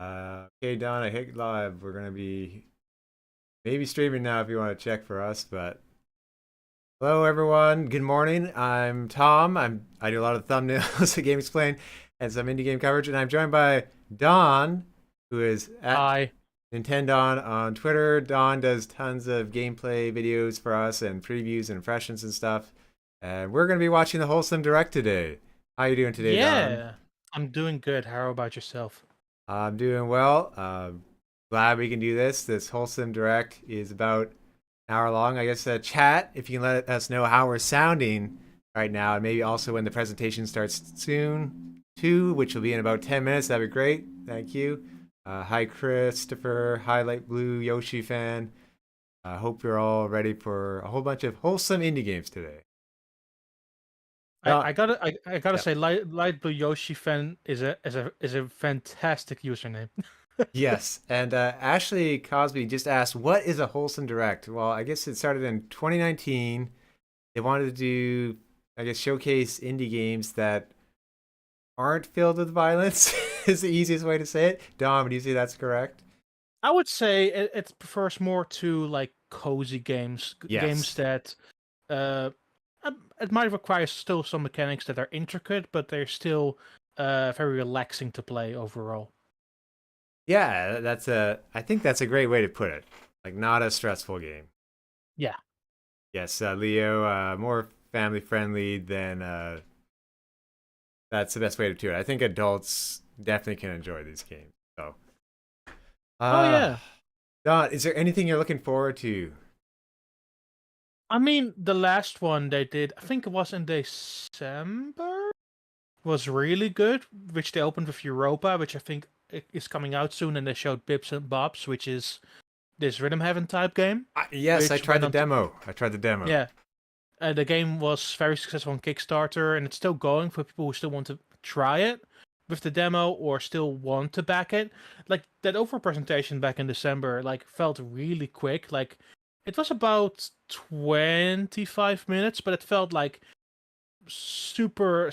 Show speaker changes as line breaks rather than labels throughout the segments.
Okay, Don, I hit live. We're gonna be maybe streaming now if you want to check for us. But hello, everyone. Good morning. I'm Tom. I do a lot of thumbnails at Gamexplain and some indie game coverage, and I'm joined by Don, who is at
Hi.
Nintendon on Twitter. Don does tons of gameplay videos for us and previews and impressions and stuff. And we're gonna be watching the Wholesome Direct today. How you doing today, Don?
Yeah, I'm doing good. How about yourself?
I'm doing well. Glad we can do this. This Wholesome Direct is about an hour long. I guess chat, if you can let us know how we're sounding right now, and maybe also when the presentation starts soon, too, which will be in about 10 minutes. That'd be great. Thank you. Hi, Christopher. Hi, Light Blue Yoshi fan. I hope you're all ready for a whole bunch of wholesome indie games today.
I gotta I gotta
Yeah.
say, Light Blue Yoshi fan is a fantastic username.
Yes, and Ashley Cosby just asked, "What is a wholesome direct?" Well, I guess it started in 2019. They wanted to do, I guess, showcase indie games that aren't filled with violence. Is the easiest way to say it. Dom, do you see that's correct?
I would say it prefers more to like cozy games, games
Yes.
that uh, it might require still some mechanics that are intricate, but they're still very relaxing to play overall.
Yeah, I think that's a great way to put it. Like, not a stressful game.
Yeah.
Yes, Leo, more family friendly than that's the best way to do it. I think adults definitely can enjoy these games. So,
Oh
uh,
yeah.
Don, is there anything you're looking forward to?
I mean, the last one they did, I think it was in December, was really good, which they opened with Europa, which I think is coming out soon, and they showed Bibs and Bobs, which is this Rhythm Heaven type game,
Yes, I
which
tried
went
the
on to,
demo. I tried the demo.
yeah, the game was very successful on Kickstarter, and it's still going for people who still want to try it with the demo or still want to back it. Like that over presentation back in December, like felt really quick. Like it was about 25 minutes, but it felt like super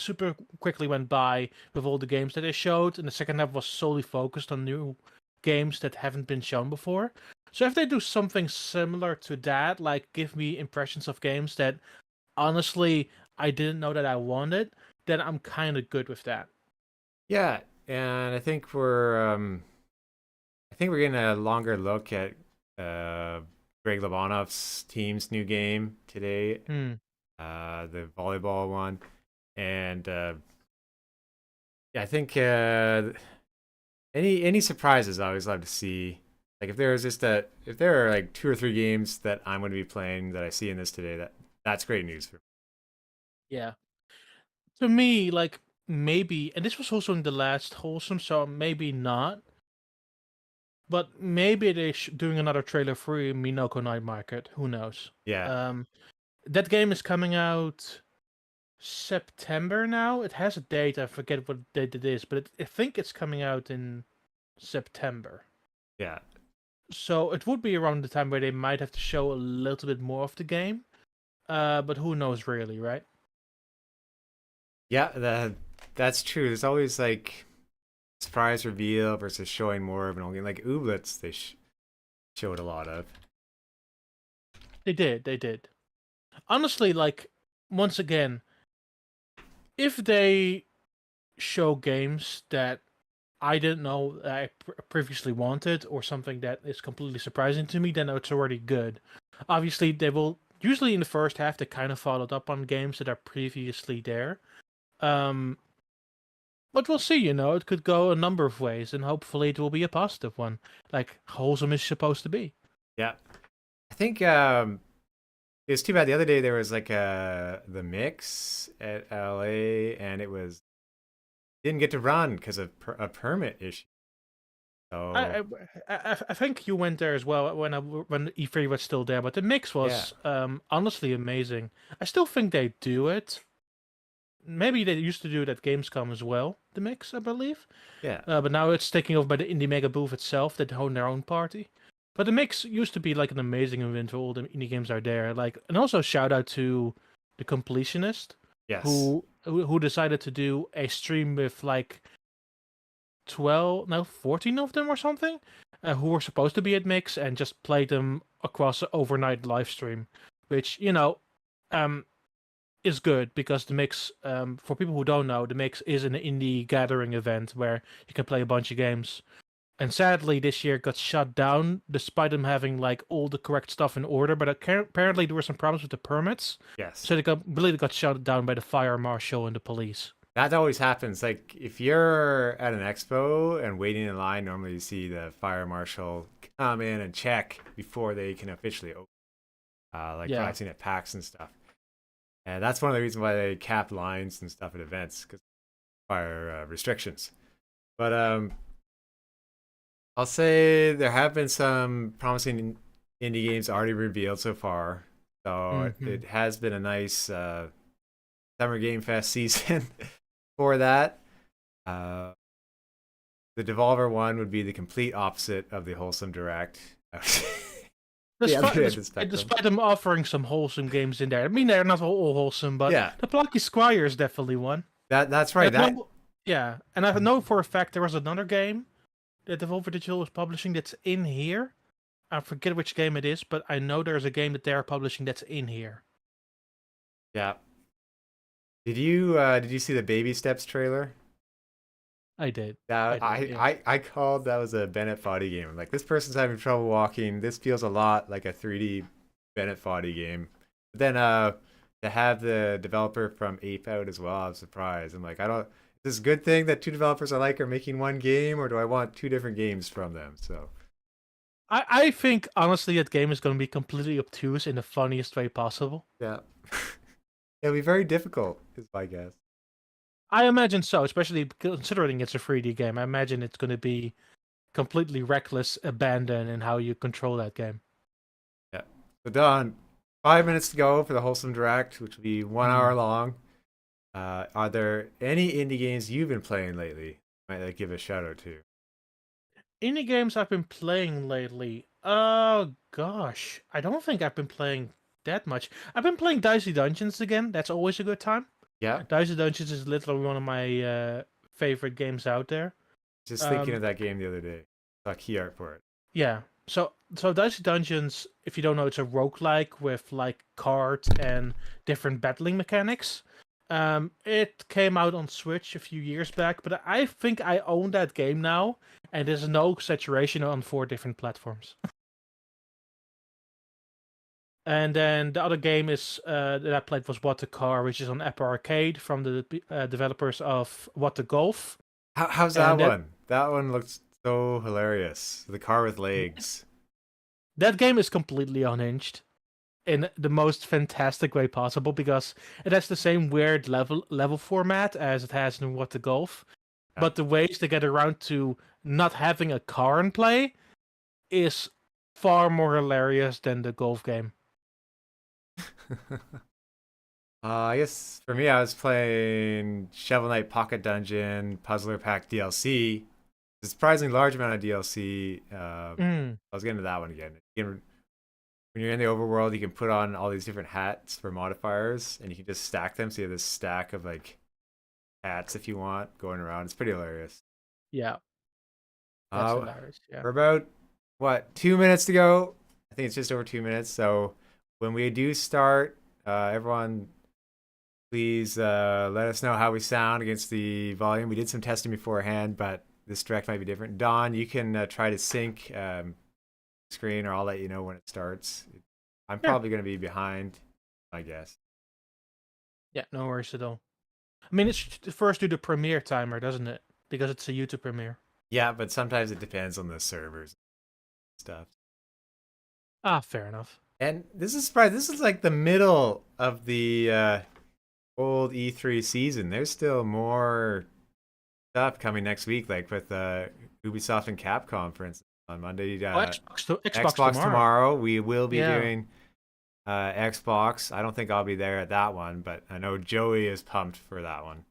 quickly went by with all the games that they showed, and the second half was solely focused on new games that haven't been shown before. So if they do something similar to that, like give me impressions of games that honestly I didn't know that I wanted, then I'm kind of good with that.
Yeah, and I think we're getting a longer look at uh Greg Lobanov's team's new game today,
Hmm.
the volleyball one, and yeah, I think any surprises I always love to see. Like if there are like two or three games that I'm going to be playing that I see in this today, that's great news for me.
Yeah. To me, like maybe, and this was also in the last wholesome, so maybe not. But maybe they're doing another trailer for Minoko Night Market. Who knows?
Yeah,
Um, that game is coming out September now. It has a date. I forget what date it is, but I think it's coming out in September.
yeah,
So it would be around the time where they might have to show a little bit more of the game. But who knows really, right?
yeah. That's true. There's always like surprise reveal versus showing more of an old game. Like Ooblets, they showed a lot of.
They did. Honestly, like once again, if they show games that I didn't know I previously wanted, or something that is completely surprising to me, then it's already good. Obviously, they will usually in the first half they kind of followed up on games that are previously there. Um, but we'll see. It could go a number of ways, and hopefully it will be a positive one, like wholesome is supposed to be.
Yeah, I think it's too bad. The other day there was like the mix at LA, and it was didn't get to run because of a permit issue. So
I, I I think you went there as well when E3 was still there, but the mix
yeah,
was honestly amazing. I still think they do it. Maybe they used to do it at Gamescom as well, the mix, I believe.
yeah,
But now it's taken over by the Indie Mega booth itself that own their own party. But the mix used to be like an amazing event where all the indie games are there. Like, and also shout out to the completionist
yes,
who decided to do a stream with like 14 of them or something, who were supposed to be at Mix and just played them across an overnight live stream, which, is good because the Mix, for people who don't know, the Mix is an indie gathering event where you can play a bunch of games. And sadly, this year got shut down despite them having like all the correct stuff in order. But apparently there were some problems with the permits,
Yes.
so they got shut down by the fire marshal and the police.
That always happens. Like if you're at an expo and waiting in line, normally you see the fire marshal come in and check before they can officially open. I've seen at PAX and stuff. And that's one of the reasons why they cap lines and stuff at events, because fire restrictions. But I'll say there have been some promising indie games already revealed so far. So it has been a nice Summer Game Fest season for that. The Devolver one would be the complete opposite of the Wholesome Direct.
Despite them offering some wholesome games in there. I mean, they're not all wholesome, but the Plucky Squire is definitely one.
That's right.
And I know for a fact there was another game that Devolver Digital was publishing that's in here. I forget which game it is, but I know there's a game that they're publishing that's in here.
Yeah. Did you see the Baby Steps trailer?
I did.
I called that was a Bennett Foddy game. I'm like, this person's having trouble walking. This feels a lot like a 3D Bennett Foddy game. But then to have the developer from Ape out as well, I was surprised. I'm like, is this a good thing that two developers I like are making one game, or do I want two different games from them? So
I think honestly that game is going to be completely obtuse in the funniest way possible.
Yeah. It'll be very difficult, is my guess.
I imagine so, especially considering it's a 3D game. I imagine it's going to be completely reckless abandon in how you control that game.
Yeah. So Don, 5 minutes to go for the Wholesome Direct, which will be 1 hour long. Are there any indie games you've been playing lately? Might give a shout out to.
Indie games I've been playing lately. Oh gosh, I don't think I've been playing that much. I've been playing Dicey Dungeons again. That's always a good time.
Yeah.
Dicey Dungeons is literally one of my favorite games out there.
Just thinking of that game the other day. Saw key art for it.
Yeah. So Dicey Dungeons, if you don't know, it's a roguelike with like cards and different battling mechanics. It came out on Switch a few years back, but I think I own that game now, and there's no saturation on 4 different platforms. And then the other game is that I played was What the Car, which is on Apple Arcade from the developers of What the Golf.
How's that one? That one looks so hilarious. The car with legs.
That game is completely unhinged in the most fantastic way possible because it has the same weird level format as it has in What the Golf. Yeah. But the ways they get around to not having a car in play is far more hilarious than the golf game.
I guess for me, I was playing Shovel Knight Pocket Dungeon Puzzler Pack DLC. It's a surprisingly large amount of DLC. I was getting to that one again. When you're in the overworld, you can put on all these different hats for modifiers, and you can just stack them. So you have this stack of like hats if you want going around. It's pretty hilarious.
Yeah, that's hilarious. Yeah,
we're about 2 minutes to go. I think it's just over 2 minutes. So when we do start, everyone, please let us know how we sound against the volume. We did some testing beforehand, but this direct might be different. Don, you can try to sync screen, or I'll let you know when it starts. I'm probably going to be behind, I guess.
Yeah, no worries at all. I mean, it's first do the premiere timer, doesn't it? Because it's a YouTube premiere.
Yeah, but sometimes it depends on the servers and stuff.
Fair enough.
And this is surprising. This is like the middle of the old E3 season. There's still more stuff coming next week, like with Ubisoft and Capcom, for instance, on Monday.
Xbox
tomorrow. We will be doing Xbox. I don't think I'll be there at that one, but I know Joey is pumped for that one.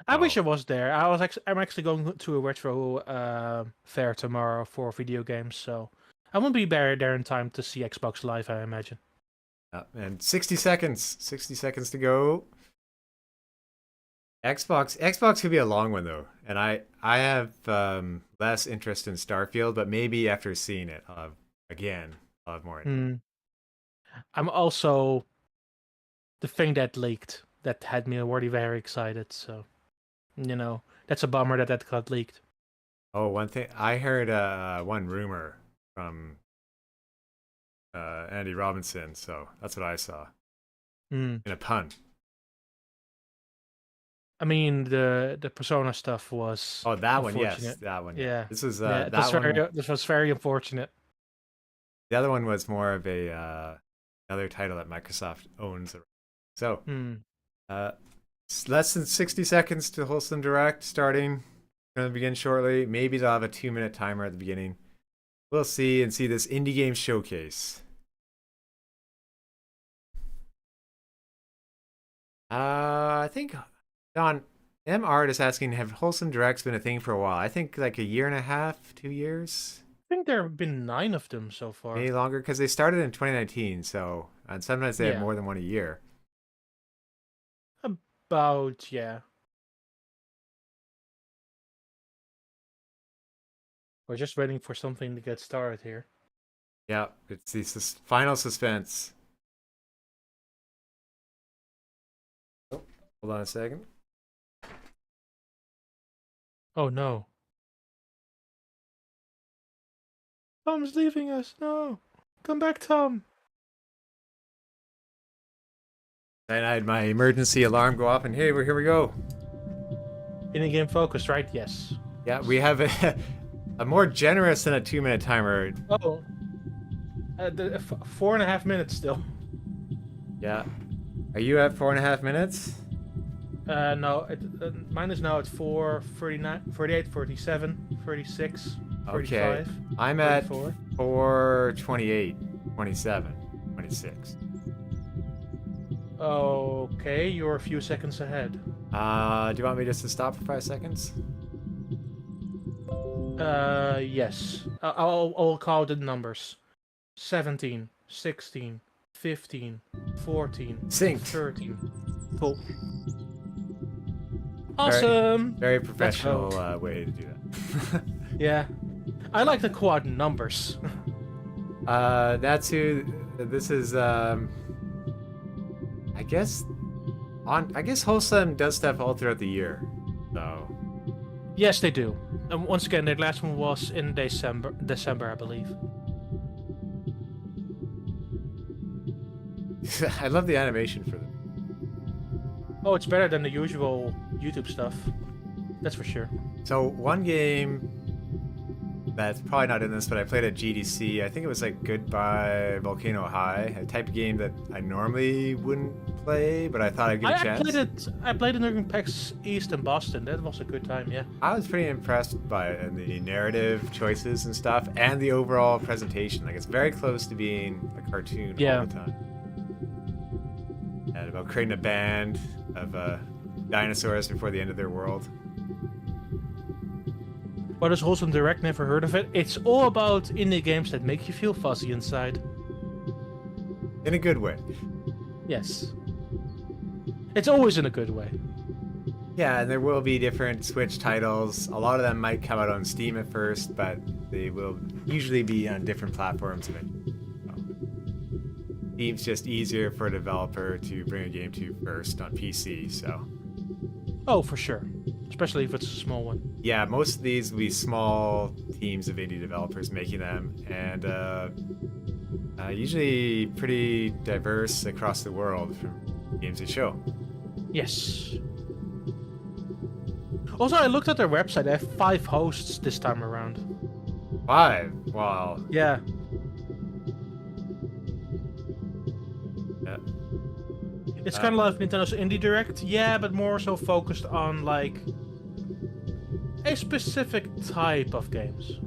I wish I was there. I'm actually going to a retro fair tomorrow for video games, so I won't be there in time to see Xbox Live, I imagine.
And 60 seconds to go. Xbox could be a long one though, and I have less interest in Starfield, but maybe after seeing it, I'll have more.
Hmm. I'm also the thing that leaked that had me already very excited. So, that's a bummer that that got leaked.
Oh, one thing I heard one rumor from Andy Robinson, so that's what I saw
Hmm.
in a pun.
I mean, the Persona stuff was
Oh, that one, yes,
unfortunate.
that one.
Yeah.
This was
Yeah,
that one.
this was very unfortunate.
The other one was more of a another title that Microsoft owns. So,
Hmm.
less than 60 seconds to Wholesome Direct starting. Going to begin shortly. Maybe they'll have a 2-minute timer at the beginning. We'll see and see this indie game showcase. I think Don M. Art is asking, have Wholesome Directs been a thing for a while? I think like a year and a half, 2 years,
I think there have been 9 of them so far.
maybe longer, because they started in 2019. So, and sometimes they have
Yeah.
more than one a year.
About, yeah. We're just waiting for something to get started here.
Yeah, it's the final suspense. Oh, hold on a second.
Oh no. Tom's leaving us. No. Come back, Tom.
And I had my emergency alarm go off, and here we go.
In-game focus, right? Yes.
Yeah, we have a more generous than a 2-minute timer.
Oh. 4.5 minutes still.
Yeah. Are you at 4.5 minutes?
No. Mine is now at 4:39, 48, 47, 36, 45.
Okay. I'm at
44.
4:28, 27, 26.
Okay, you're a few seconds ahead.
Do you want me just to stop for 5 seconds?
Yes. I'll call the numbers. 17, 16, 15, 14,
Synced.
13. Cool. Awesome!
Very professional way to do that.
Yeah. I like the quad numbers.
That's who. This is. I guess Wholesome does stuff all throughout the year. So.
Yes, they do. And once again, their last one was in December, I believe.
I love the animation for them.
Oh, it's better than the usual YouTube stuff. That's for sure.
So one game that's probably not in this, but I played at GDC. I think it was like Goodbye Volcano High, a type of game that I normally wouldn't play, but I thought I'd give a chance.
I played it in PAX East in Boston. That was a good time, yeah.
I was pretty impressed by it and the narrative choices and stuff, and the overall presentation. Like, it's very close to being a cartoon all the time. And about creating a band of dinosaurs before the end of their world.
What is Wholesome Direct? Never heard of it. It's all about indie games that make you feel fuzzy inside.
In a good way.
Yes. It's always in a good way.
Yeah, and there will be different Switch titles. A lot of them might come out on Steam at first, but they will usually be on different platforms eventually. Steam's just easier for a developer to bring a game to first on PC, so.
Oh, for sure. Especially if it's a small one.
Yeah, most of these will be small teams of indie developers making them, and usually pretty diverse across the world from games they show.
Yes. Also, I looked at their website. They have 5 hosts this time around.
5? Wow.
Yeah. It's kind of like Nintendo's Indie Direct, yeah, but more so focused on, like, a specific type of games.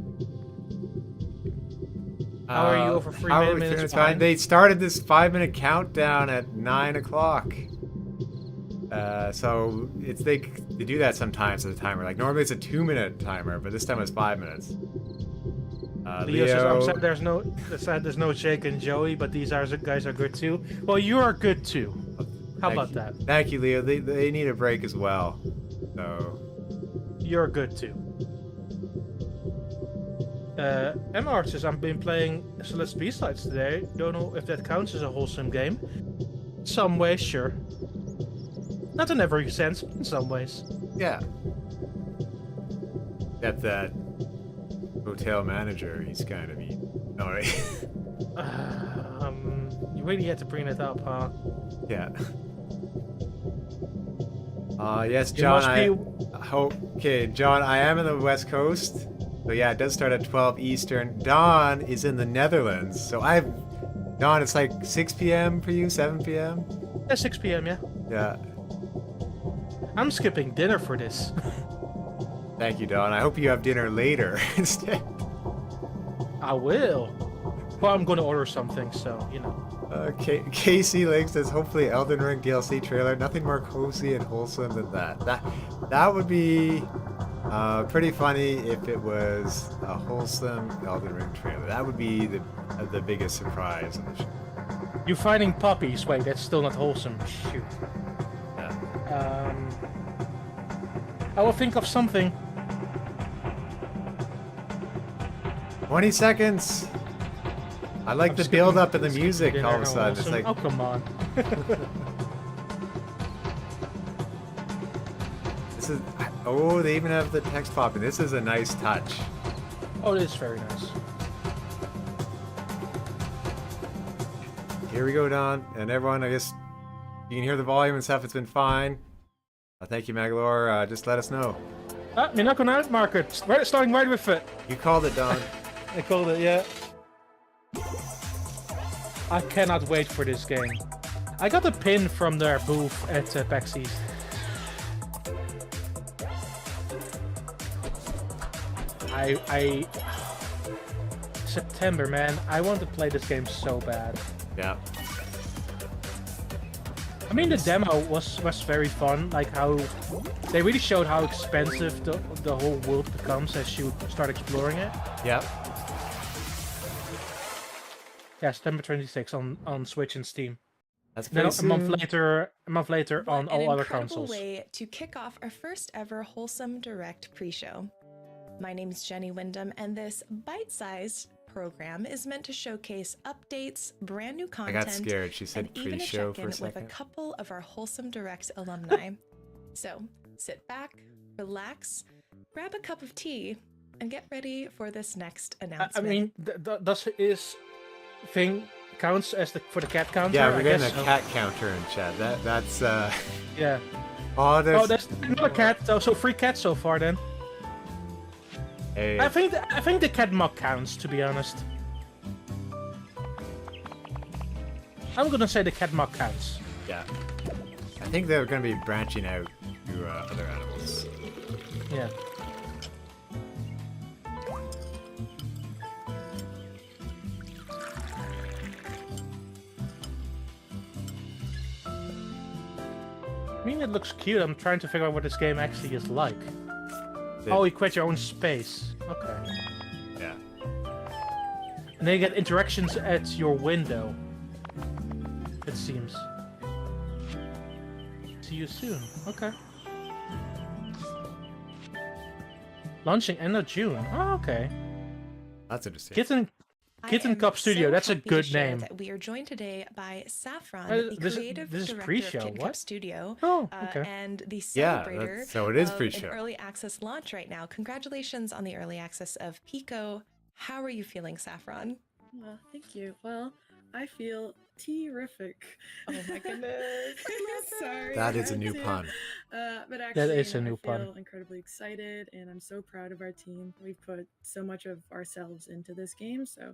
How are you over 3 minutes behind?
They started this 5-minute countdown at 9 o'clock. So they do that sometimes as a timer. Like, normally it's a 2-minute timer, but this time it's 5 minutes.
Leo says, I'm sad there's no Jake and Joey, but these guys are good too. Well, you are good too. How about that?
Thank you, Leo. They need a break as well. So
You're good too. MR says I've been playing Celeste B-Sides today. Don't know if that counts as a wholesome game. Some ways, sure. Not in every sense, but in some ways.
yeah. That hotel manager, he's kind of evil. Alright.
You really had to bring it up, huh?
Yeah. Yes, John. Okay, John. I am in the West Coast, so yeah, it does start at 12 Eastern. Dawn is in the Netherlands, so Dawn. It's like 6 p.m. for you, 7 p.m.
Yeah, 6 p.m. Yeah.
Yeah.
I'm skipping dinner for this.
Thank you, Dawn. I hope you have dinner later instead.
I will. Well, I'm going to order something, so you know.
Casey Lake says, hopefully Elden Ring DLC trailer. Nothing more cozy and wholesome than that. That would be pretty funny if it was a wholesome Elden Ring trailer. That would be the biggest surprise of the show.
You're finding puppies. Wait, that's still not wholesome. Shoot.
Yeah.
I will think of something.
20 seconds. I like the build up and the music all of a sudden. It's like,
oh, come on.
this is. Oh, they even have the text popping. This is a nice touch.
Oh, it is very nice.
Here we go, Don, and everyone. I guess you can hear the volume and stuff. It's been fine. Thank you, Magalore. Just let us know.
Minoko Night Market. Starting right with it.
You called it, Don.
I called it, yeah. I cannot wait for this game. I got a pin from their booth at PAX East. September, man. I want to play this game so bad.
Yeah.
I mean, the demo was very fun. Like how they really showed how expensive the whole world becomes as you start exploring it.
Yeah.
Yeah, September 26th on Switch and Steam.
That's
Then
pretty
a month later on all other
An incredible
consoles.
way to kick off our first ever Wholesome Direct pre-show. My name's Jenny Wyndham, and this bite-sized program is meant to showcase updates, brand new
I
content,
got scared. She said
and even a
pre-show for
check-in
a
with a
second.
couple of our Wholesome Direct alumni. So sit back, relax, grab a cup of tea, and get ready for this next announcement.
I mean, does his thing counts as for the cat counter?
Yeah, we're
I
getting
guess
a
so.
cat counter in chat. That's
Yeah.
Oh,
Oh, that's another cat. So free cat so far then.
Hey.
I think the cat mug counts, to be honest. I'm gonna say the cat mug counts.
Yeah. I think they're going to be branching out to other animals.
Yeah. I mean, it looks cute. I'm trying to figure out what this game actually is like. Oh, you create your own space. Okay.
Yeah.
And then you get interactions at your window. It seems. See you soon. Okay. Launching end of June. Oh, okay.
That's interesting.
Kitten Cup Studio. That's a good name.
That we are joined today by Saffron, the creative
this is
director
pre-show.
of Kitten
What?
Cup Studio,
Oh, okay.
and the
Yeah,
celebrator
so it is
of
pre-show.
an early access launch right now. Congratulations on the early access of Pico. How are you feeling, Saffron?
Well, thank you. Well, I feel terrific.
Oh my goodness.
I'm sorry.
That
I
is a
had
new
to.
pun.
But actually,
That is a new
I feel
pun.
incredibly excited, and I'm so proud of our team. We've put so much of ourselves into this game, so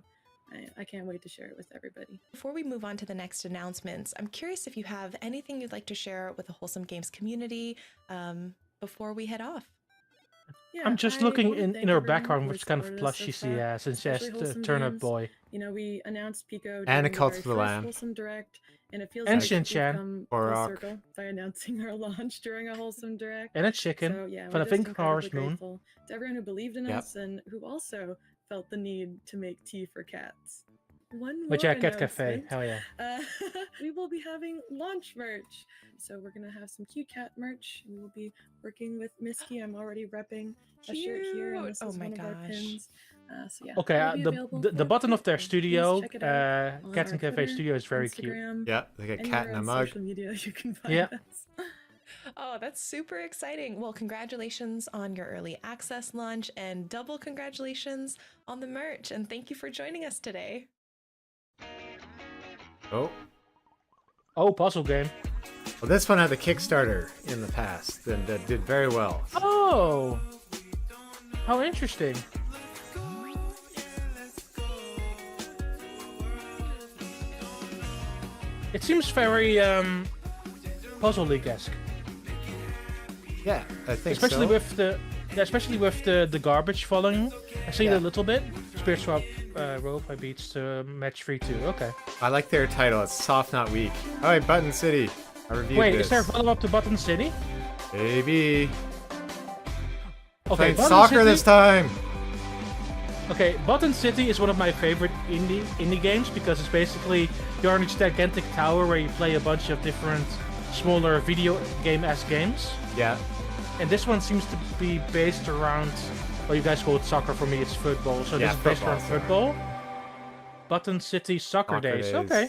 I can't wait to share it with everybody.
Before we move on to the next announcements, I'm curious if you have anything you'd like to share with the Wholesome Games community before we head off.
Yeah,
I'm just
I
looking
wanna
in
thank
her
everyone
background
who
which
has
kind of
supported us
plushie
so
she
far,
has, and she has
especially
the
Wholesome
turnip
Games.
boy.
You know, we announced Pico
And a
during
Cult
the
for
very
the
first
Lamb.
Wholesome Direct, and it feels
And
like
Shin-chan.
we've come
Or
full
Rock.
circle by announcing our launch during a Wholesome Direct.
And a chicken.
So yeah,
From
we're
the
just
Pink
incredibly
Harvest Moon.
grateful to everyone who believed in
Yep.
us and who also felt the need to make tea for cats. one
But
more
yeah, Cat Cafe.
announcement.
Hell yeah.
We will be having launch merch. So we're gonna have some cute cat merch. We will be working with Misky. I'm already repping a shirt here, and
Cute.
this
Oh
is
my
one of our
gosh.
pins. So yeah,
Okay,
it'll be available
the
for
button of their
pre-order. Please
studio,
check it out on
Cat
our
and Cafe
Twitter,
studio is very cute.
Instagram,
Yeah, like a cat
anywhere
in a
on
mug.
social media you can find
Yeah.
us.
Oh, that's super exciting. Well, congratulations on your early access launch and double congratulations on the merch. And thank you for joining us today.
Oh,
Oh, puzzle game.
well, this one had the Kickstarter in the past and did very well.
Oh, how interesting. It seems very Puzzle League-esque,
Yeah, I think
especially
so.
with the garbage following. I see it
Yeah.
a little bit. Spirit Swap rope by Beats to match 3-2. Okay.
I like their title. It's soft, not weak. All right, Button City. I reviewed
Wait,
this.
is there a follow-up to Button City?
Baby.
Okay,
Playing
Button
soccer
City?
this time.
Okay, Button City is one of my favorite indie games because it's basically you're in this gigantic tower where you play a bunch of different smaller video game-esque games.
Yeah.
And this one seems to be based around, well, you guys call it soccer, for me it's football. So
Yeah,
this is based
football,
around
sorry.
football. Button City Soccer
Soccer
Days.
Days.
Okay.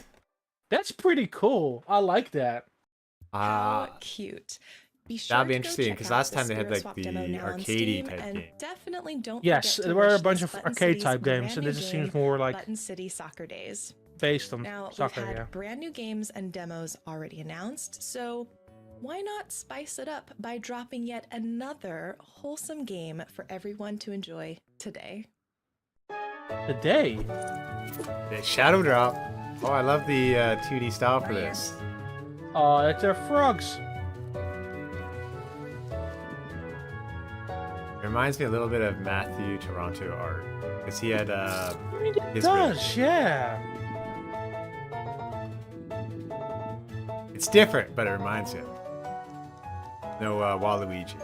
That's pretty cool. I like that.
How cute. Be sure
that'd be
to go
interesting,
check
'cause
out
last
the
time they had,
Spirit
like,
Swap
the
demo now on
arcadey
Steam,
type
and
game.
definitely don't
Yes,
forget to
there were a
wish
bunch
this
of
Button
arcade
City's
type games,
brand
and
new
this just
game,
seems more like
Button City Soccer Days.
based on
Now,
soccer,
we've had
yeah.
brand new games and demos already announced, so why not spice it up by dropping yet another wholesome game for everyone to enjoy today?
Today.
The Shadow Drop. Oh, I love the 2D style for
Right.
this.
Oh, that's their frogs.
It reminds me a little bit of Matthew Toronto art. Because he had
I mean, it
his
does, yeah.
It's different, but it reminds you. No Waluigi.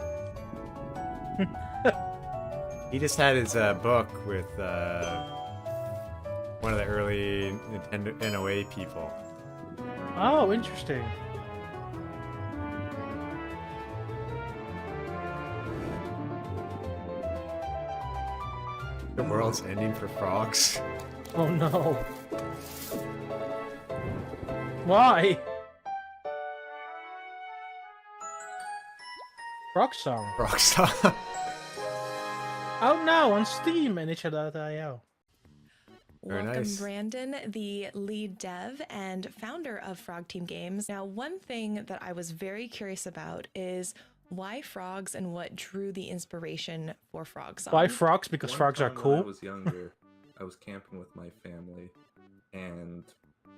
He just had his book with one of the early Nintendo NOA people.
Oh, interesting.
The world's ending for frogs.
Oh no. Why? Frog Song.
Rockstar.
Out now on Steam and itch.io.
Very
Welcome,
nice.
Brandon, the lead dev and founder of Frog Team Games. Now, one thing that I was very curious about is why frogs and what drew the inspiration for Frog Song.
Why frogs? Because
One
frogs are
time when
cool.
I was younger, I was camping with my family, and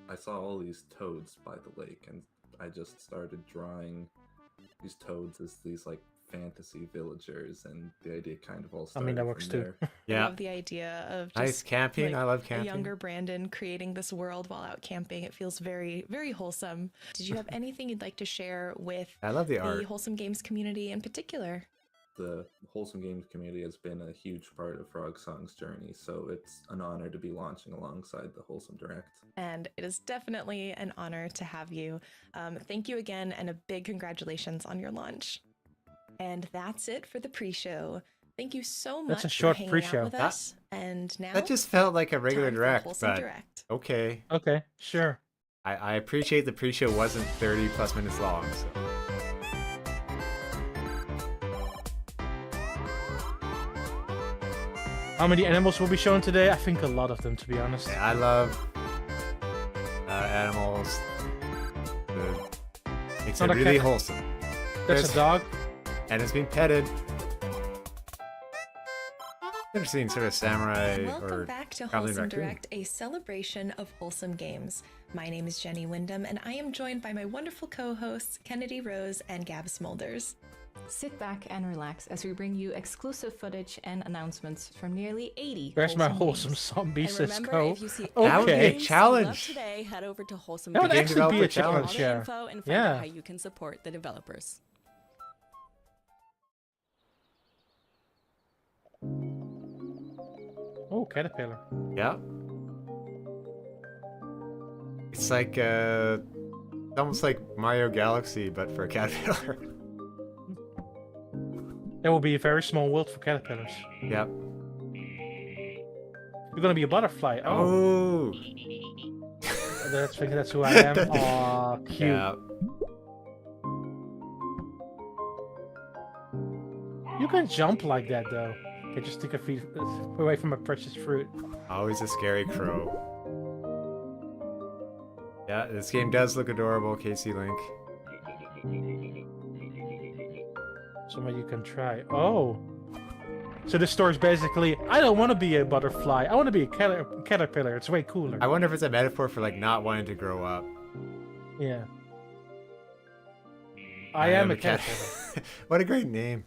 I saw all these toads by the lake, and I just started drawing these toads as these like fantasy villagers, and the idea kind of all
I
started
mean, that
from
works too.
there.
I
Yeah.
love the idea of just
Nice camping.
like,
I love
a
camping.
younger Brandon creating this world while out camping. It feels very, very wholesome. Did you have anything you'd like to share with
I love the
the
art.
Wholesome Games community in particular?
The Wholesome Games community has been a huge part of Frog Song's journey, so it's an honor to be launching alongside the Wholesome Direct.
And it is definitely an honor to have you. Thank you again, and a big congratulations on your launch. And that's it for the pre-show. Thank you so much
That's a short
for hanging
pre-show.
out with us. And now
That just felt like a regular
time for
direct,
Wholesome
but
Direct.
okay.
Okay, sure.
I appreciate the pre-show wasn't 30 plus minutes long. So.
How many animals will be shown today? I think a lot of them, to be honest.
Yeah, I love animals. Makes it
Not a
really
cat.
wholesome.
That's
There's-
a dog.
And it's being petted. Interesting sort of samurai
Welcome
or
back to
traveling
Wholesome
raccoon.
Direct, a celebration of wholesome games. My name is Jenny Wyndham, and I am joined by my wonderful co-hosts, Kennedy Rose and Gab Smulders.
Sit back and relax as we bring you exclusive footage and announcements from nearly 80
Where's my
games.
Wholesome Zombies,
And remember,
Cisco?
if you see
Okay.
That would be a
games you
challenge.
love today, head over to Wholesome
That would
The game
actually be a
developer
Get all
challenge,
the
yeah.
info and find
Yeah.
out how you can support the developers.
Oh, caterpillar.
Yeah. It's like almost like Mario Galaxy, but for a caterpillar.
There will be a very small world for caterpillars.
Yep.
You're gonna be a butterfly.
Oh.
That's who I am. Aw, cute.
Yeah.
You can jump like that though. Okay, just take your feet away from a precious fruit.
Always a scary crow. Yeah, this game does look adorable, Casey Link.
Somebody you can try. Oh. So this story's basically, I don't want to be a butterfly. I want to be a caterpillar. It's way cooler.
I wonder if it's a metaphor for like not wanting to grow up.
Yeah. I am a caterpillar.
What a great name.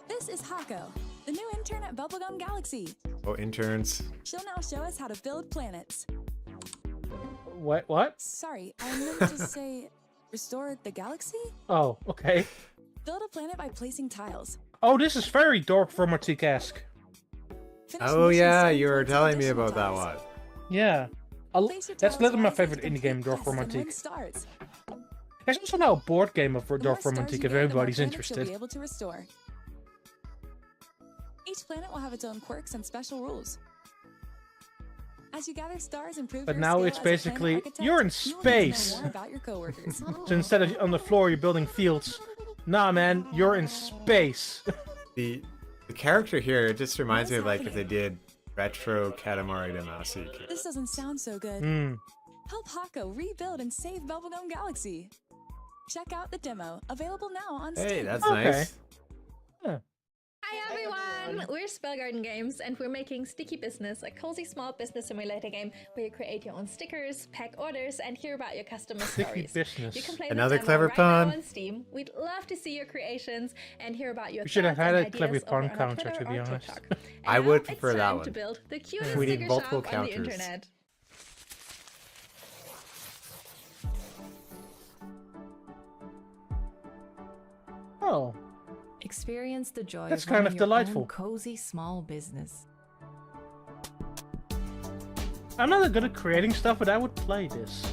This is Hako, the new intern at Bubblegum Galaxy.
Oh, interns.
She'll now show us how to build planets.
What?
Sorry, I meant to say restore the galaxy?
Oh, okay.
Build a planet by placing tiles.
Oh, this is very Dork Romantic-esque.
Finish
Oh
missions
yeah,
and
you were
place
telling me
additional
about that
tiles.
one.
Yeah.
Place your
That's
tiles
literally my
wisely
favorite
to
indie game,
complete
Dork
quests and win
Romantic.
stars.
There's also now a board game of
The more
Dork
stars
Romantic
you
if
get, the more
everybody's
planets you'll
interested.
be able to restore. Each planet will have its own quirks and special rules. As you gather stars and prove
But
your
now
skill
it's
as a planet
basically,
architect,
you're in
you will get to know
space.
more about your coworkers.
So instead of on the floor, you're building fields. Nah, man, you're in space.
The character here, it just reminds me of
What's
like if they
happening?
did retro Katamari Damacy.
This doesn't sound so good.
Hmm.
Help Hako rebuild and save Bubblegum Galaxy. Check out the demo, available now on Steam.
Hey, that's
Okay.
nice.
Hi everyone! We're Spellgarden Games and we're making Sticky Business, a cozy small business simulator game where you create your own stickers, pack orders, and hear about your customer
Sticky
stories.
business.
You can play
Another
this demo
clever
right
pun.
now on Steam. We'd love to see your creations and hear about your
We should have
thoughts
had
and
a clever
ideas
pun
over on
counter,
Twitter
to be
or
honest.
TikTok. And
I
now
would
it's
prefer that
time
one.
to build the cutest
We need
sticker
multiple
shop on the
counters.
internet.
Oh,
Experience the joy
That's
of
kind
running
of
your
delightful.
own cozy small business.
I'm not good at creating stuff, but I would play this.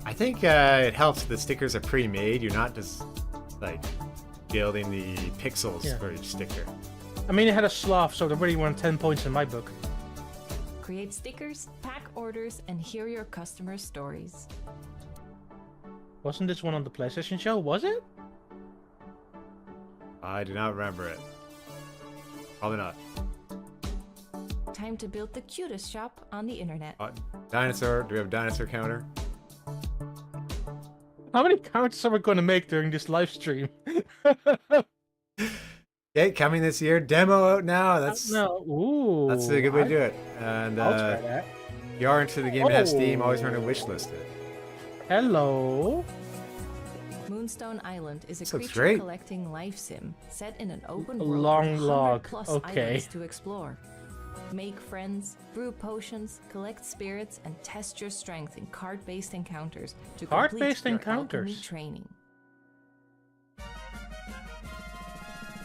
I think it helps the stickers are pre-made. You're not just like building the pixels
Yeah.
for each sticker.
I mean, it had a sloth, so they really won 10 points in my book.
Create stickers, pack orders, and hear your customers' stories.
Wasn't this one on the PlayStation show, was it?
I do not remember it. Probably not.
Time to build the cutest shop on the internet.
Dinosaur. Do we have a dinosaur counter?
How many counters are we going to make during this live stream?
Okay, coming this year. Demo out now. That's
Ooh.
that's a good way to do it. And
I'll try that.
if you are into the game and have Steam,
Oh.
always remember to wishlist it.
Hello.
Moonstone Island is a
This looks
creature
great.
collecting life sim set in an open
A
world
long
with
log.
100+
Okay.
islands to explore. Make friends, brew potions, collect spirits, and test your strength in card-based encounters to
Card-based
complete your alchemy
encounters?
training.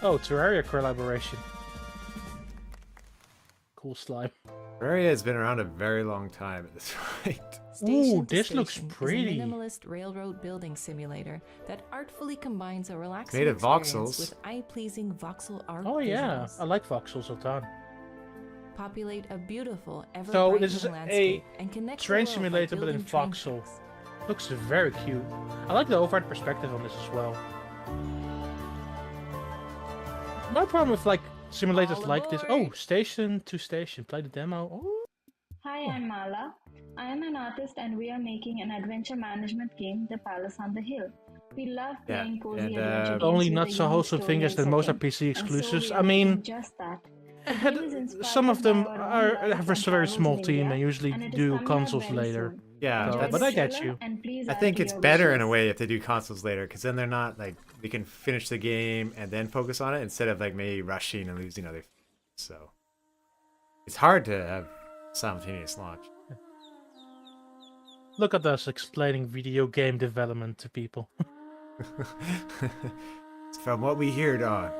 Oh, Terraria Collaboration. Cool slime.
Terraria has been around a very long time at this point.
Station to
this looks
Station
pretty.
Is a minimalist railroad building simulator that artfully combines a relaxing
Made of
experience
voxels.
with eye-pleasing voxel art
Oh yeah,
visuals.
I like voxels a ton.
Populate a beautiful, ever
So this is
landscape
a
and connect the
train
world by
simulator, but in
building train
voxel.
tracks.
Looks very cute. I like the overhead perspective on this as well. My problem with like simulators
All
like this.
aboard.
Oh, station to station. Play the demo. Oh.
Hi, I'm Mala. I am an artist and we are making an adventure management game, The Palace on the Hill. We love
Yeah,
playing cozy
and,
adventure games
Only
with
not
a
so
unique
wholesome
story
thing as
and
that most are
setting.
PC
And so
exclusives.
we
I
are
mean,
doing just that. The game is inspired
some of them
by our own
are
lives
have a
and
very
travels
small
in
team
India,
and usually
and it is
do
coming out
consoles
very
later.
soon.
Yeah,
So,
Enjoy
that's,
but
the
I get
trailer
you.
and please
I
add
think
to
it's
your
better in
wishes.
a way if they do consoles later, because then they're not like they can finish the game and then focus on it instead of like maybe rushing and losing other. So it's hard to have simultaneous launch.
Look at us explaining video game development to people.
From what we hear, Don.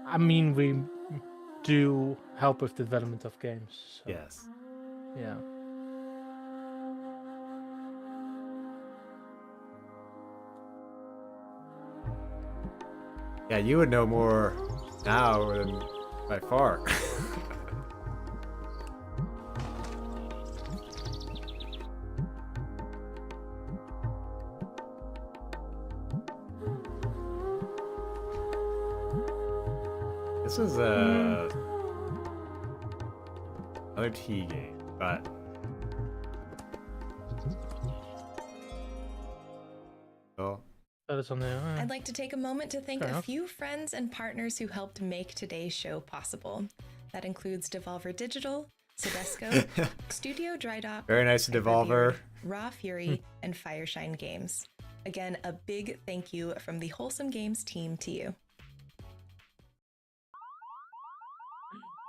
I mean, we do help with development of games. So.
Yes.
Yeah.
Yeah, you would know more now than by far. This is another tea game, but well,
That is on there.
I'd like to take a moment to thank
Fair
a
enough.
few friends and partners who helped make today's show possible. That includes Devolver Digital, Sedesco, Studio Drydock,
very nice to Devolver.
Raw Fury, and Fireshine Games. Again, a big thank you from the Wholesome Games team to you.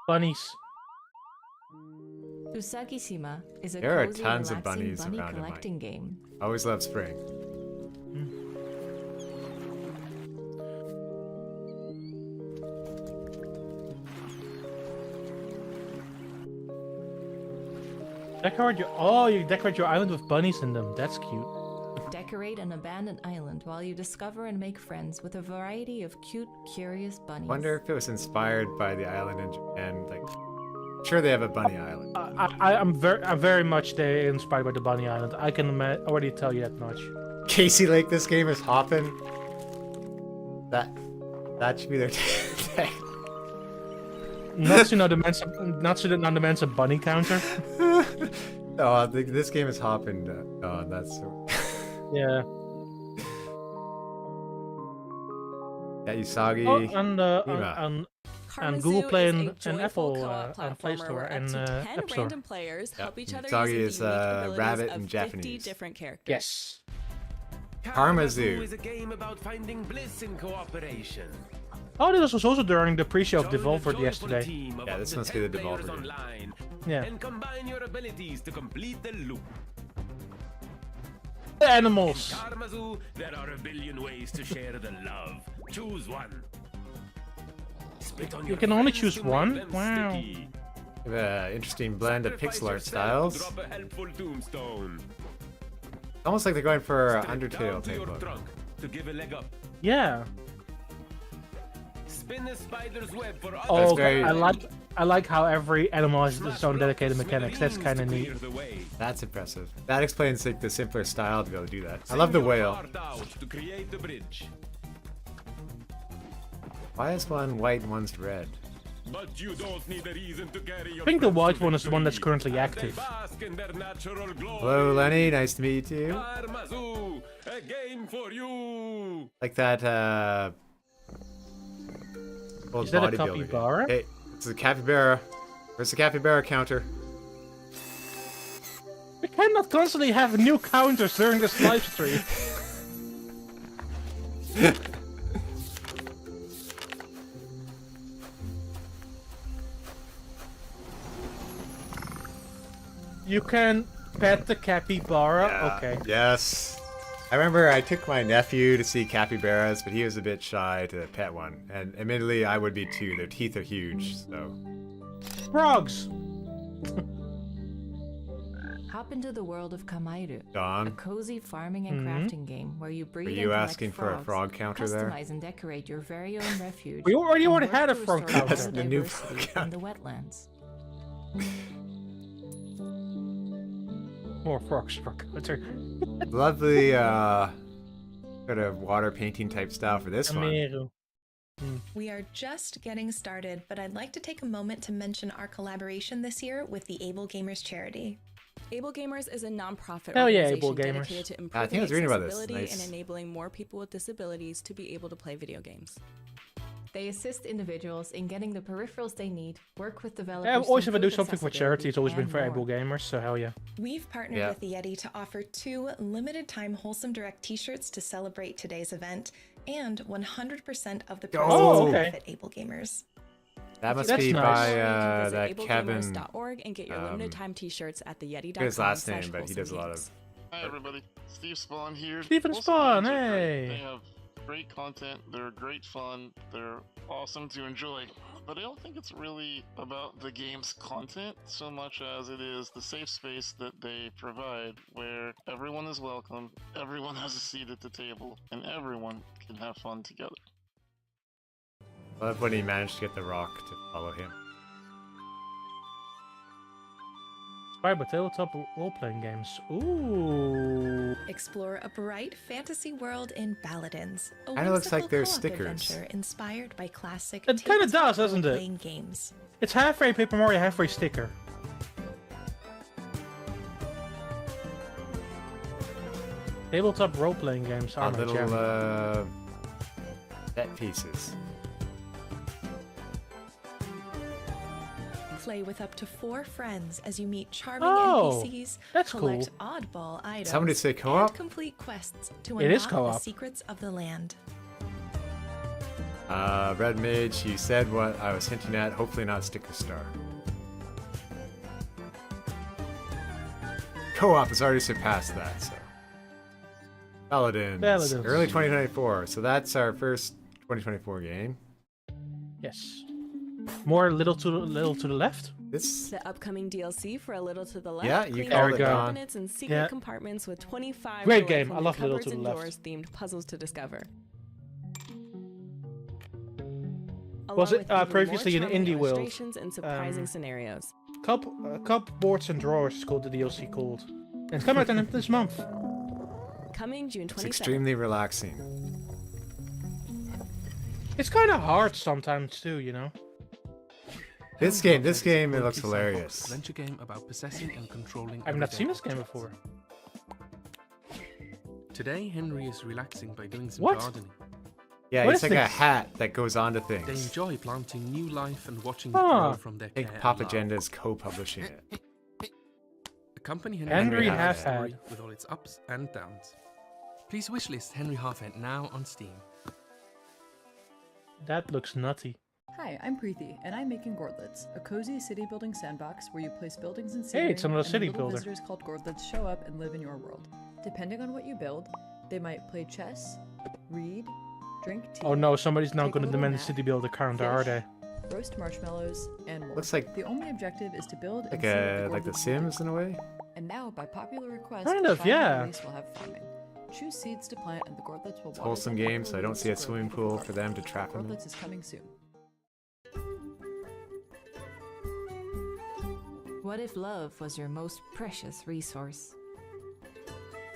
Bunnies.
Usagi-shima is a
There are
cozy,
tons of
relaxing
bunnies
bunny
around in
collecting game.
Always love spring.
You decorate your island with bunnies in them. That's cute.
Decorate an abandoned island while you discover and make friends with a variety of cute, curious bunnies.
Wonder if it was inspired by the island in Japan. Like, sure they have a bunny island.
I'm very much inspired by the bunny island. I can already tell you that much.
Casey Lake, this game is hopping. That should be their tag.
Natsu the Mensa bunny counter.
Oh, this game is hopping. Oh, that's so.
Yeah.
Yeah, Usagi.
Oh, and Google Play and Apple on Play Store and App Store.
Random players help each other
Usagi
using
is
the unique abilities
rabbit
of
in
50
Japanese.
different characters.
Yes.
Karmazu
is a game about finding bliss in cooperation.
Oh, this was also during the pre-show of Devolver yesterday.
Yeah, this must be the Devolver game.
Yeah.
And combine your abilities to complete the loop.
The animals.
In Karmazu, there are a billion ways to share the love. Choose one. Spit on
You
your
can only
friends
choose
to make
one?
them
Wow.
sticky.
Interesting blend of
Sacrifice
pixel art
yourself to
styles.
drop a helpful tombstone.
Almost like they're going for a
Strip
Undertale
down to
type
your
look.
trunk to give a leg up.
Yeah.
Spin a spider's web for
That's
Oh,
very-
I like how every animal has its own dedicated mechanics. That's kind of neat.
That's impressive. That explains like the simpler style to be able to do that. I love the whale.
To create the bridge.
Why is one white and one's red?
But you don't need a reason to carry your
I think the
friends
white
to
one is the one that's
victory
currently
as they
active.
bask in their natural glory.
Hello, Lenny. Nice to meet you.
Karmazu, a game for you.
Like that, old
Is that a
bodybuilder game.
capybara?
Hey, it's a capybara. Where's the Capybara Counter?
We cannot constantly have new counters during this live stream. You can pet the capybara.
Yeah.
Okay.
Yes. I remember I took my nephew to see capybaras, but he was a bit shy to pet one. And admittedly, I would be too. Their teeth are huge, so.
Frogs.
Hop into the world of Kamairu, a
Don,
cozy farming and crafting game where you breed
were
and
you
collect
asking for a
frogs,
frog counter there?
customize and decorate your very own refuge.
We already
and work
had a
to
frog
restore
counter.
That's the new
biodiversity
frog
in
counter.
the wetlands.
More frogs. Frog counter.
Lovely, sort of water painting type style for this one.
Kameru.
We are just getting started, but I'd like to take a moment to mention our collaboration this year with the AbleGamers charity.
AbleGamers is a nonprofit
Hell yeah,
organization
AbleGamers.
dedicated to
I think
improving
I was reading about this.
accessibility
Nice.
and enabling more people with disabilities to be able to play video games.
They assist individuals in getting the peripherals they need, work with developers.
Yeah, always
to
if I do
improve
something for charity, it's always been for
accessibility and
AbleGamers, so hell yeah.
We've partnered
Yeah.
with the Yeti to offer 2 limited-time Wholesome Direct t-shirts to celebrate today's event, and 100% of the proceeds
Oh,
okay.
benefit AbleGamers.
That must
That's
be
nice.
by
You can visit
that Kevin.
ablegamers.org and get your limited time t-shirts at the Yeti.com.
His last name, but he does a lot of.
Hi everybody, Steve Spawn here.
Stephen
Wholesome
Spawn,
games are great.
hey.
They have great content, they're great fun, they're awesome to enjoy. but I don't think it's really about the game's content so much as it is the safe space that they provide, where everyone is welcome, everyone has a seat at the table, and everyone can have fun together.
I love when he managed to get the rock to follow him.
Inspired by tabletop role-playing games. Ooh.
Explore a bright fantasy world in Paladins.
Kinda looks like they're stickers.
Adventure inspired by classic
It kind of does, doesn't it?
role-playing games.
It's halfway Paper Mario, halfway sticker. Tabletop role-playing games are my jam.
Little set pieces.
Play with up to 4 friends as you meet charming
Oh,
NPCs,
that's
collect
cool.
oddball items,
Somebody say co-op?
and complete quests to
It is
unlock the
co-op.
secrets of the land.
Red Mage, you said what I was hinting at. Hopefully not Sticker Star. Co-op has already surpassed that, so. Paladins.
Paladins.
Early 2024. So that's our first 2024 game.
Yes. More little to the left.
This.
The upcoming DLC for A Little to the Left.
Yeah, you
cleans
called
up
it, Don.
cabinets and secret
Yeah.
compartments with 25
Great game. I
delightful
love Little
cupboards
to the
and
Left.
doors themed puzzles to discover.
Was
Along
it
with even more
previously in
charming
Indie World?
illustrations and surprising scenarios.
Cupboards and Drawers is called the DLC called. And it's coming out this month.
Coming June 27th.
It's extremely relaxing.
It's kind of hard sometimes too, you know.
This game, it looks hilarious.
Adventure game about possessing and controlling.
I've not
everyday
seen this game
objects.
before.
Today, Henry is relaxing by doing some
What?
gardening.
Yeah,
What
it's
is
like a
this?
hat that goes onto
They
things.
enjoy planting new life and watching
Ah.
it grow from their
I think
care
Pop
and love.
Agenda is co-publishing it.
The company
Henry
Halfhead.
story with all its ups and downs. Please wishlist Henry Halfhead now on Steam.
That looks nutty.
Hi, I'm Preeti, and I'm making Gauntlets, a cozy city building sandbox where you place buildings and
Hey,
scenery,
it's another
and
city
little
builder.
visitors called Gauntlets show up and live in your world. Depending on what you build, they might play chess, read, drink tea.
Oh no, somebody's now
take a
going to
little
demand the
nap,
City Builder counter, are they?
roast marshmallows, and more.
Looks like-
the only objective is to build and
Like
see what
a like The
Gauntlets
Sims in a way.
And now, by popular request,
Kind of,
Shy
yeah.
Release will have farming. Choose seeds to plant, and the Gauntlets will
It's
water
wholesome
them
game,
or
so I don't
leaves
see a
to grow
swimming
into
pool
garden.
for them to trap them in.
Gauntlets is coming soon.
What if love was your most precious resource?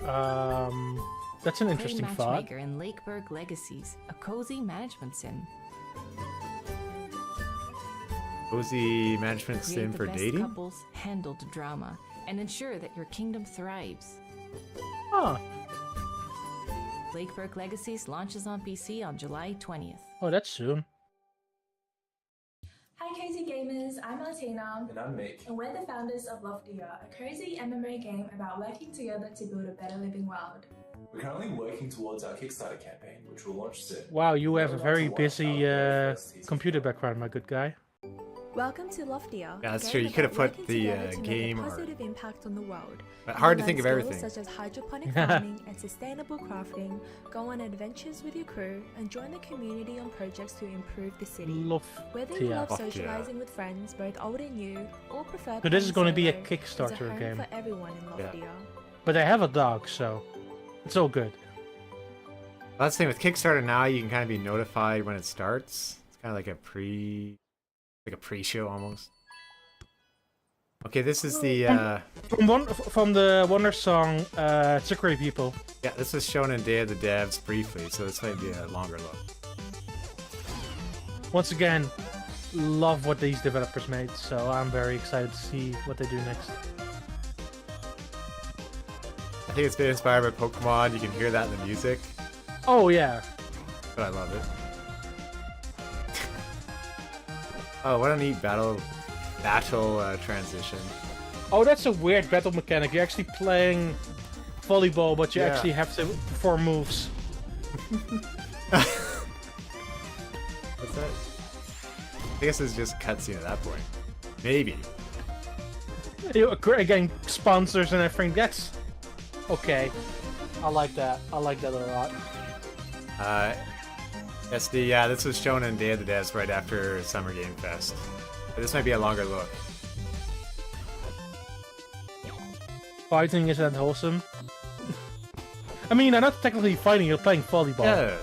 That's an interesting
Play
thought.
Matchmaker in Lakeburg Legacies, a cozy management sim.
Cozy management
Create
sim
the
for
best
dating.
couples, handle the drama, and ensure that your kingdom thrives.
Huh.
Lakeburg Legacies launches on PC on July 20th.
Oh, that's soon.
Hi cozy gamers, I'm Martina.
And I'm Mick.
And we're the founders of Loftier, a cozy MMO game about working together to build a better living world.
We're currently working towards our Kickstarter campaign, which will launch soon.
Wow, you have a
We're
very
about to watch
busy
our very first teaser
computer background, my good guy.
Welcome to Loftier.
Yeah, that's
a
true.
game
You could have
about
put
working
the
together to make a
game art.
positive impact on the world.
But
You
hard to
learn
think of
skills
everything.
such as hydroponic farming and sustainable crafting, go on adventures with your crew, and join the community on projects to improve the city. Whether you love
Loftier.
socializing with friends, both old and new, or prefer
So this is
playing
going to be a
solo,
Kickstarter
there's a home
game.
for everyone in
Yeah.
Loftier.
But I have a dog, so it's all good.
That's the thing with Kickstarter now. You can kind of be notified when it starts. It's kind of like a pre-show almost. Okay, this is the
From the Wonder song, Sakura People.
yeah. This was shown in Day of the Devs briefly, so this might be a longer look.
Once again, love what these developers made, so I'm very excited to see what they do next.
I think it's been inspired by Pokemon. You can hear that in the music,
Oh yeah.
but I love it. Oh, what a neat battle transition.
Oh, that's a weird battle mechanic. You're actually playing volleyball, but you
Yeah.
actually have to perform moves.
What's that? I guess it's just cutscene at that point. Maybe.
Again, sponsors and everything. That's okay. I like that. I like that a lot.
SD, yeah, this was shown in Day of the Devs right after Summer Game Fest. But this might be a longer look.
Fighting isn't wholesome. I mean, you're not technically fighting, you're playing volleyball.
Yeah.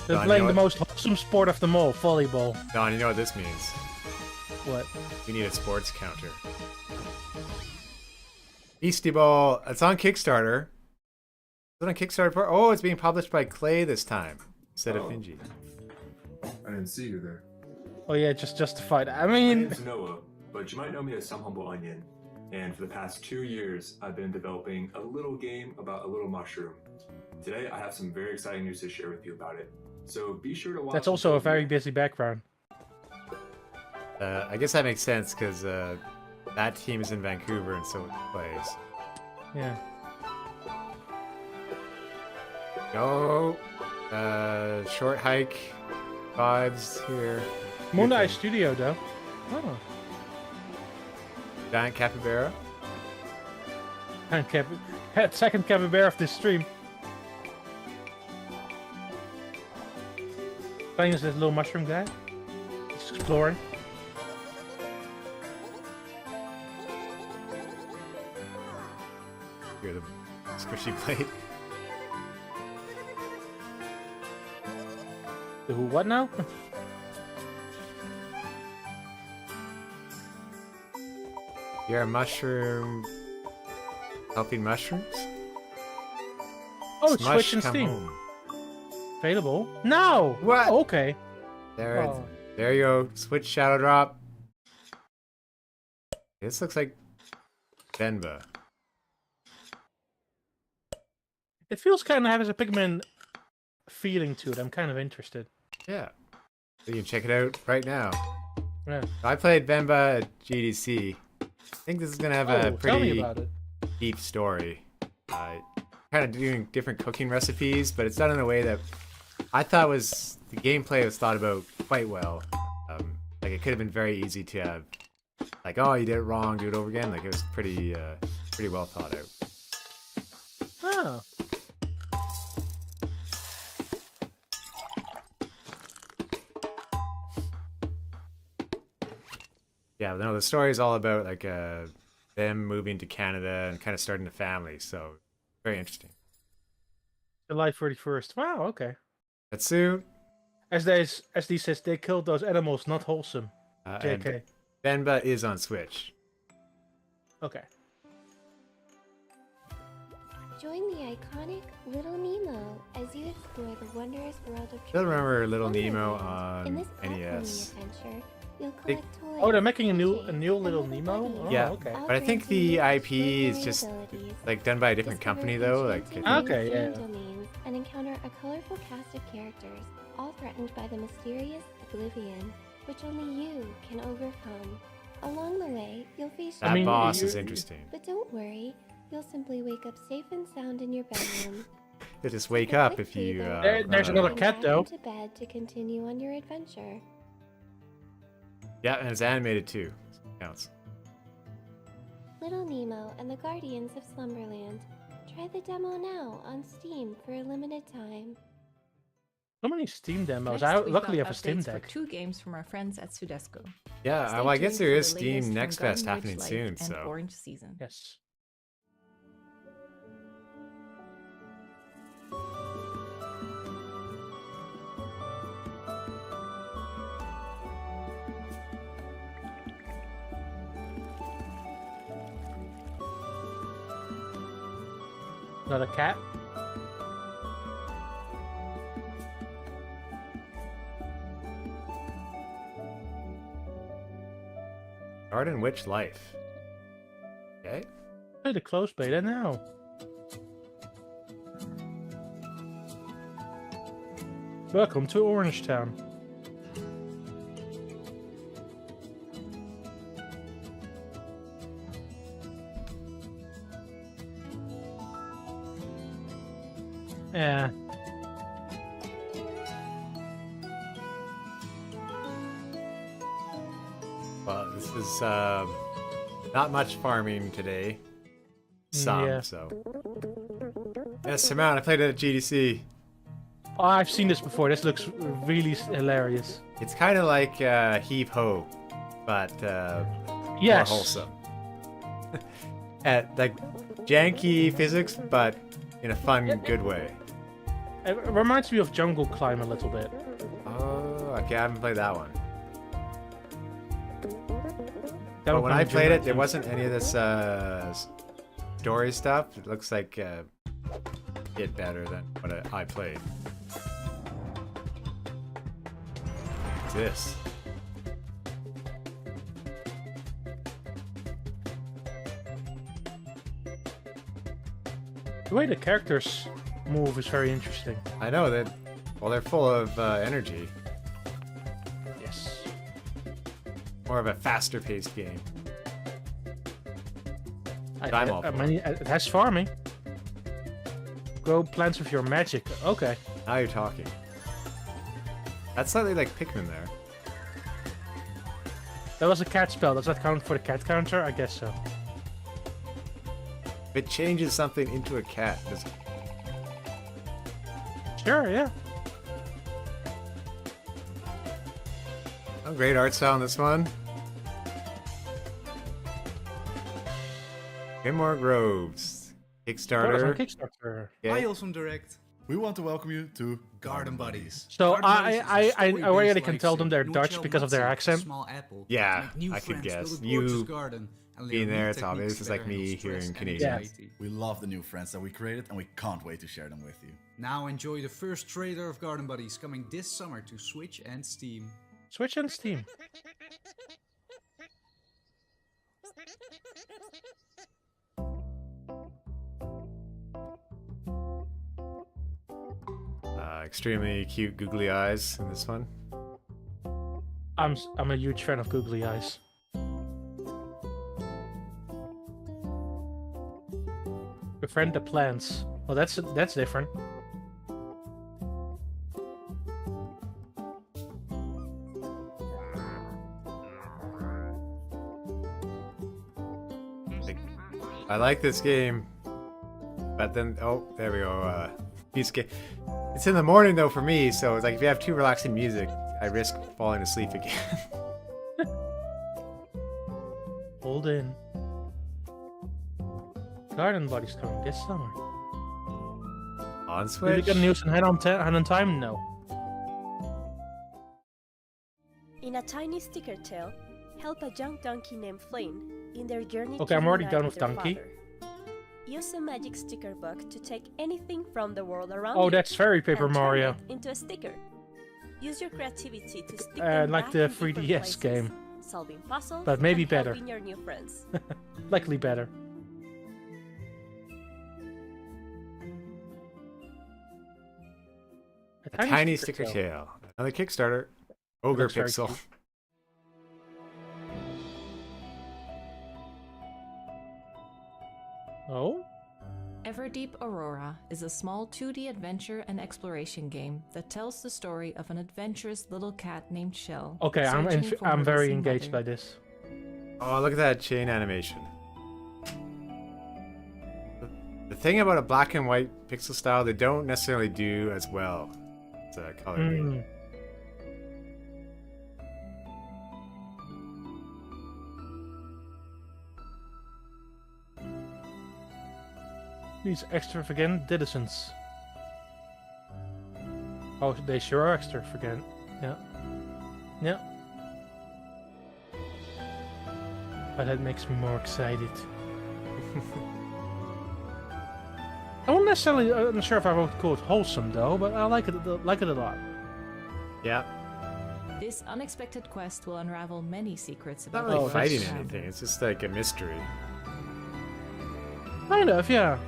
They're playing the most wholesome sport of them all, volleyball.
Don, you know what this means?
What?
We need a sports counter. Beastie Ball. It's on Kickstarter. Is it on Kickstarter? Oh, it's being published by Clay this time instead of Finji.
I didn't see you there.
Oh yeah, just justified. I
My
mean,
name's Noah, but you might know me as Some Humble Onion. And for the past 2 years, I've been developing a little game about a little mushroom. Today, I have some very exciting news to share with you about it. So be sure to watch.
that's also a very busy background.
I guess that makes sense because that team is in Vancouver and so it plays.
Yeah.
Go. Short hike vibes here.
Moonlight Studio, though. Oh.
Giant capybara.
And second capybara of this stream. Playing as this little mushroom guy. Just exploring.
Hear the squishy blade.
The who? What now?
You're a mushroom. Helping mushrooms?
Oh, it's
Smush,
Switch and
come
Steam.
home.
Available? No!
What?
Okay.
There,
Oh.
there you go. Switch Shadow Drop. This looks like Denba.
It feels kind of has a Pikmin feeling to it. I'm kind of interested.
Yeah. So you can check it out right now.
Yeah.
I played Venba at GDC. I think this is going to have a
tell me
pretty
about it.
deep story. Kind of doing different cooking recipes, but it's done in a way that I thought was... The gameplay was thought about quite well. Like, it could have been very easy to have... Like, oh, you did it wrong, do it over again. Like, it was pretty well thought out.
Oh.
Yeah, no, the story is all about like them moving to Canada and kind of starting a family. So very interesting.
July 31st. Wow, okay.
Atsu.
As SD says, they killed those animals, not wholesome. JK.
Venba is on Switch.
Okay.
Join the iconic Little Nemo as you explore the wondrous world of
Still remember Little Nemo
In
on
this
NES.
adventure, you'll collect toys.
Oh, they're making a new Little Nemo? Oh,
Yeah,
okay.
but I think the IP is just like done by a different company though. Like,
Okay, yeah.
Domains and encounter a colorful cast of characters, all threatened by the mysterious oblivion, which only you can overcome. Along the way, you'll face
that boss is interesting.
But don't worry, you'll simply wake up safe and sound in your bedroom.
You'll just wake up if you.
There's another cat though.
To bed to continue on your adventure.
Yeah, and it's animated too. Counts.
Little Nemo and the Guardians of Slumberland. Try the demo now on Steam for a limited time.
So many Steam demos.
Next, we've
Luckily, I
got
have a Steam
updates for
Deck.
2 games from our friends at Sudesco.
Yeah,
Stay
well, I guess
tuned
there
for
is
the
Steam
latest
Next
from
Fest
Garden
happening
Witch
soon,
Life and
so.
Orange Season.
Yes. Another cat?
Garden Witch Life. Okay.
Play the close beta now. Welcome to Orangetown. Yeah.
Well, this is not much farming today. Some,
Yeah.
so. Yes, Simone, I played it at GDC.
Oh, I've seen this before. This looks really hilarious.
It's kind of like Heave Ho, but
yes.
more wholesome. Like janky physics, but in a fun, good way.
It reminds me of Jungle Climb a little bit.
Oh, okay, I haven't played that one.
But
when I played it, there wasn't any of this story stuff. It looks like it better than what I played. What's this?
The way the characters move is very interesting.
I know that. Well, they're full of energy.
Yes.
More of a faster-paced game.
It has farming. Grow plants with your magic. Okay.
Now you're talking. That's slightly like Pikmin there.
That was a cat spell. Does that count for the cat counter? I guess so.
If it changes something into a cat, does it?
Sure, yeah.
Oh, great art style on this one. More Groves. Kickstarter.
Kickstarter.
Okay.
Hi, Wholesome Direct. We want to welcome you to Garden Buddies.
So
Garden Buddies
I
is a
already
story-based
can tell them they're
life
Dutch
sim.
because of their
Nutshell,
accent.
small apple.
Yeah,
Make new
I could
friends,
guess.
build a gorgeous
You
garden, and
being
learn
there,
new
it's obvious.
techniques
It's
to
like me
handle
hearing
stress and
Canadian.
anxiety.
We love the new friends that we created, and we can't wait to share them with you.
Now enjoy the first trailer of Garden Buddies coming this summer to Switch and Steam.
Switch and Steam.
Extremely cute googly eyes in this one.
I'm a huge fan of googly eyes. Befriend the plants. Well, that's different.
I like this game, but then there we go. It's in the morning though for me, so it's like if you have too relaxing music, I risk falling asleep again.
Hold in. Garden Buddies coming this summer.
On Switch?
Did you get news and head on time? No.
In a tiny sticker tale, help a young donkey named Flynn in their journey
Okay,
to
I'm already
reunite
done with
their
donkey.
father. Use a magic sticker book to take anything from the world around
Oh,
you
that's very Paper
and turn
Mario.
it into a sticker. Use your creativity to stick
Like
them back
the
in different
3DS
places,
game.
solving puzzles
But maybe
and
better.
helping your new friends.
Likely better.
A tiny sticker tail. Another Kickstarter. Ogre
looks very
Pixel.
cute. Oh?
Everdeep Aurora is a small 2D adventure and exploration game that tells the story of an adventurous little cat named Shell.
Okay,
searching for her
I'm very
missing
engaged
mother.
by this.
Oh, look at that chain animation. The thing about a black and white pixel style, they don't necessarily do as well. It's a color grade.
These extravagant citizens. Oh, they sure are extravagant. Yeah. Yeah. But that makes me more excited. I won't necessarily. I'm not sure if I would call it wholesome though, but I like it a lot.
Yeah.
This unexpected quest will unravel many secrets
It's not
about
really
the
fighting
Wholesome.
anything, it's just like a mystery.
Kind of, yeah.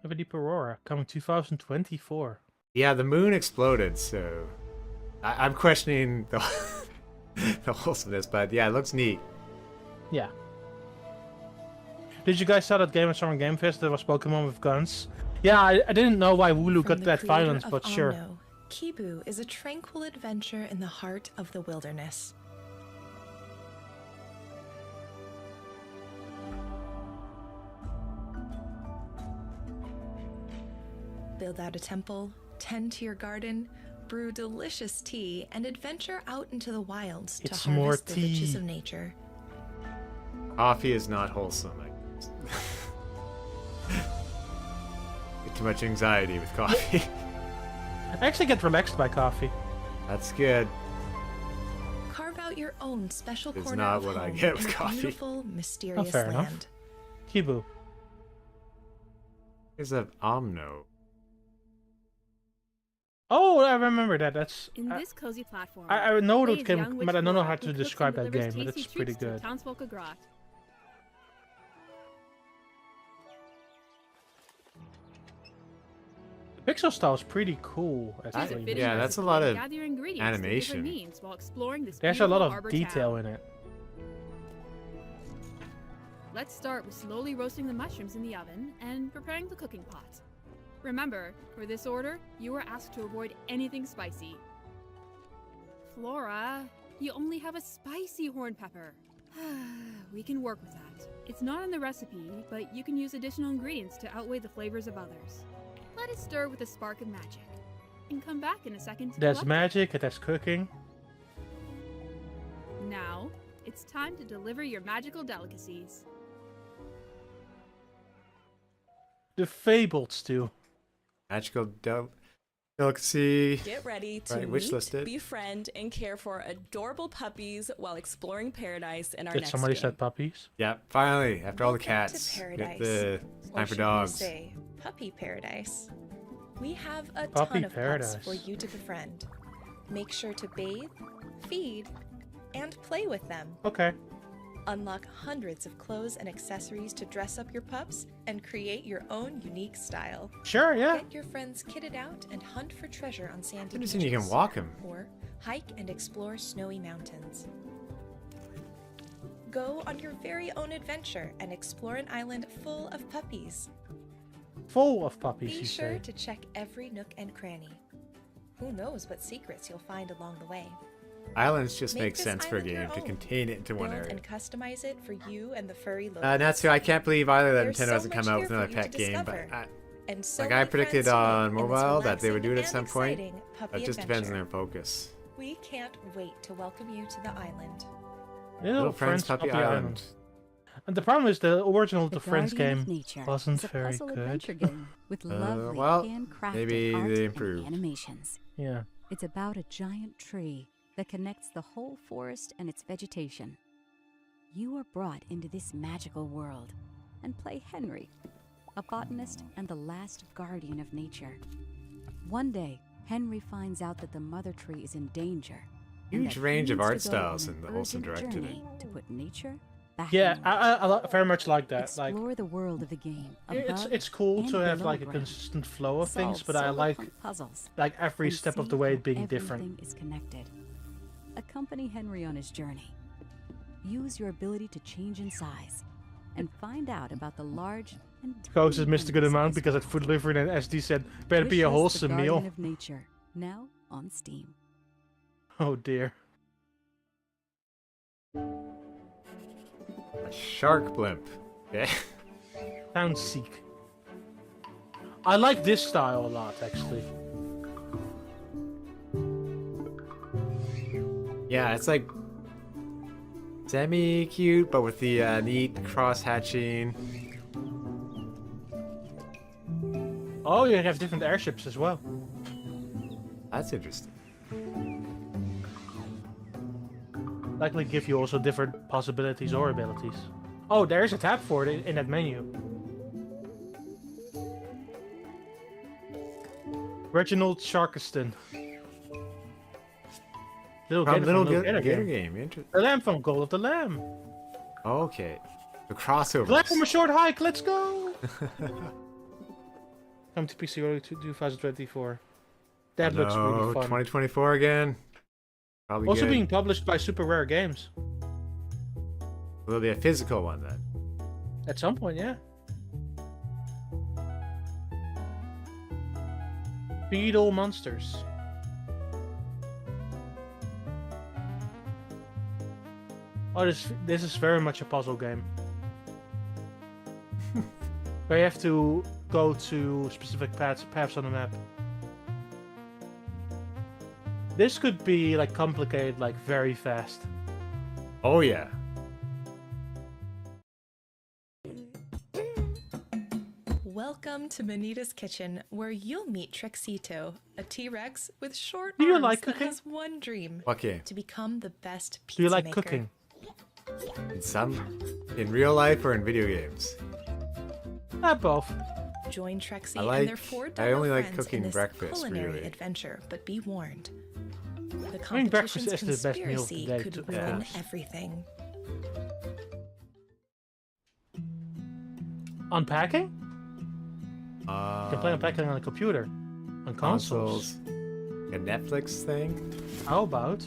Everdeep Aurora coming 2024.
Yeah, the moon exploded, so I'm questioning the the wholesomeness, but yeah, it looks neat.
Yeah. Did you guys saw that game at Summer Gamefest? There was Pokemon with guns. Yeah, I didn't know why Wooloo got that violence, but sure.
Kibu is a tranquil adventure in the heart of the wilderness. Build out a temple, tend to your garden, brew delicious tea, and adventure out into the wilds
It's
to
more
harvest the riches
tea.
of nature.
Coffee is not wholesome. Get too much anxiety with coffee.
I actually get relaxed by coffee.
That's good.
Carve out your own special
It's
corner
not
of
what I
home
get with
in a
coffee.
beautiful, mysterious
fair enough.
land.
Kibu.
Here's an Omno.
Oh, I remember that. That's.
In this cozy platform,
I know
play
it
as
came,
young
but I don't know
Flora
how
who
to
cooks
describe
and
that
delivers
game. But
tasty
it's pretty
treats to
good.
Townsfolk of Grot.
The pixel style is pretty cool. Actually.
Yeah, that's a lot of
Gather your ingredients through different
animation.
means while exploring this
There's a lot
beautiful
of
arbor
detail
town.
in it.
Let's start with slowly roasting the mushrooms in the oven and preparing the cooking pot. Remember, for this order, you are asked to avoid anything spicy. Flora, you only have a spicy horn pepper. We can work with that. It's not in the recipe, but you can use additional ingredients to outweigh the flavors of others. Let it stir with a spark of magic, and come back in a second to
That's
collect
magic, and that's cooking.
it. Now, it's time to deliver your magical delicacies.
The Fabled stew.
Magical delicacy.
Get ready to
Right, wish
meet,
listed.
befriend, and care for adorable puppies while exploring paradise in our
Did
next
somebody
game.
said puppies?
Yeah, finally, after all the
Welcome
cats,
to
get
paradise.
the
Or
time for
should we
dogs.
say, puppy paradise. We have a
Puppy
ton of
paradise.
pups for you to befriend. Make sure to bathe, feed, and play with them.
Okay.
Unlock hundreds of clothes and accessories to dress up your pups and create your own unique style.
Sure, yeah.
Get your friends kitted out and hunt for treasure on sandy
Interesting you can
beaches.
walk 'em.
Or hike and explore snowy mountains. Go on your very own adventure and explore an island full of puppies.
Full of puppies,
Be
you
sure
say.
to check every nook and cranny. Who knows what secrets you'll find along the way.
Islands just
Make
make
this
sense for a
island your
game to
own.
contain it into one
Build
area.
and customize it for you and the furry locals.
Natsu, I can't believe either that
There's
Nintendo
so
hasn't come
much
out
here
with
for
another
you to
pet game, but
discover. And so
like I
many
predicted
friends to
on
make in this
mobile that they would do it at
relaxing
some
and
point.
exciting puppy
That just depends on
adventure.
their focus.
We can't wait to welcome you to the island.
Little Friends Puppy Island. And the problem is the original The Friends
Guardian
game
of Nature
wasn't
is a
very
puzzle
good.
adventure game with lovely
well,
handcrafted
maybe
art
they
and
improved.
animations.
Yeah.
It's about a giant tree that connects the whole forest and its vegetation. You are brought into this magical world and play Henry, a botanist and the last guardian of nature. One day, Henry finds out that the mother tree is in danger. and
Huge
that he
range of
needs
art
to go
styles
on
in the
an
Wholesome
urgent
Direct
journey
today.
to put nature back
Yeah,
in
I very much like that. Like,
Explore the world of the game.
it's
above
cool
and
to have
below
like a
ground.
consistent flow of things,
Solve
but I like
solarpunk puzzles
every
and
step of
see
the way
how
it being
everything
different.
is connected. Accompany Henry on his journey. Use your ability to change in size and find out about the large and
Coach has missed a good amount because at food delivery and SD said better be a
Wishlist the
wholesome
Guardian
meal.
of Nature, now on Steam.
Oh dear.
A shark blimp. Okay.
Sounds sick. I like this style a lot, actually.
Yeah, it's like semi-cute, but with the neat cross-hatching.
Oh, you have different airships as well.
That's interesting.
Likely give you also different possibilities or abilities. Oh, there's a tab for it in that menu. Reginald Sharkiston. Little
From
Gator
Little
Gator
Gator
game.
Game.
The lamb from Goal of the Lamb.
Okay. The crossovers.
Lamb from a short hike, let's go! Come to PC early 2024. That looks really fun.
2024 again. Probably
Also
good.
being published by Super Rare Games.
Will be a physical one then.
At some point, yeah. Beetle Monsters. Oh, this is very much a puzzle game. Where you have to go to specific paths on the map. This could be like complicated, like very fast.
Oh yeah.
Welcome to Manitas Kitchen, where you'll meet Trexito, a T-Rex with short
Do you
arms
like
that
cooking?
has one dream:
Okay.
to become the best pizza
Do you like
maker.
cooking?
In real life or in video games?
Both.
Join Trexie
I like-
and their four
I
dog
only like
friends
cooking
in this
breakfast,
culinary
really.
adventure, but be warned. The
I mean, breakfast
competition's
is the best meal of the
conspiracy
day,
could
to be
ruin
honest.
everything.
Unpacking? You can play Unpacking on the computer. On consoles.
A Netflix thing?
How about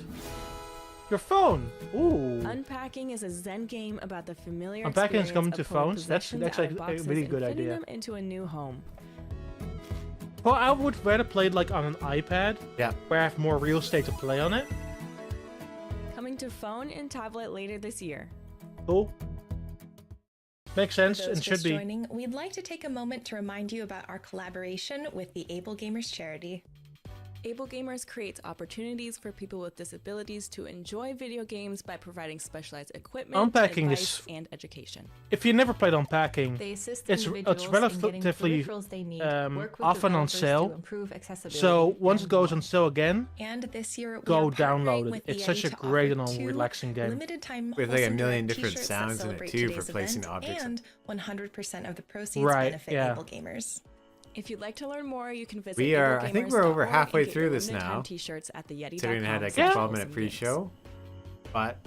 your phone? Ooh.
Unpacking is a Zen game about the familiar
Unpacking is
experience
coming
of
to
pulling
phones? That's
possessions
like
out of
a
boxes
really
and
good
fitting
idea.
them into a new home.
Well, I would rather play it like on an iPad.
Yeah.
Where I have more real estate to play on it.
Coming to phone and tablet later this year.
Cool. Makes sense
For those
and should
just
be.
joining, we'd like to take a moment to remind you about our collaboration with the AbleGamers charity.
AbleGamers creates opportunities for people with disabilities to enjoy video games by providing specialized equipment,
Unpacking
advice,
is-
and education.
If you never played Unpacking,
They assist
it's
individuals in getting the
relatively
peripherals they need, work with
often on
developers to
sale.
improve accessibility,
So once it
and
goes
more.
on sale again,
And this year, we
go
are partnering
download it.
with the
It's such a
Yeti to
great and
offer two
relaxing game.
limited time
With like a
Wholesome
million
Direct
different
t-shirts that
sounds in it
celebrate
too for
today's
placing
event,
objects.
and 100% of the proceeds
Right,
benefit
yeah.
AbleGamers.
If you'd like to learn more, you can visit
We are- I think we're over
ablegamers.org and
halfway
get
through
your
this
limited
now.
time T-shirts at the
Considering it had like a
Yeti.com/wholesome
12-minute
games.
pre-show. But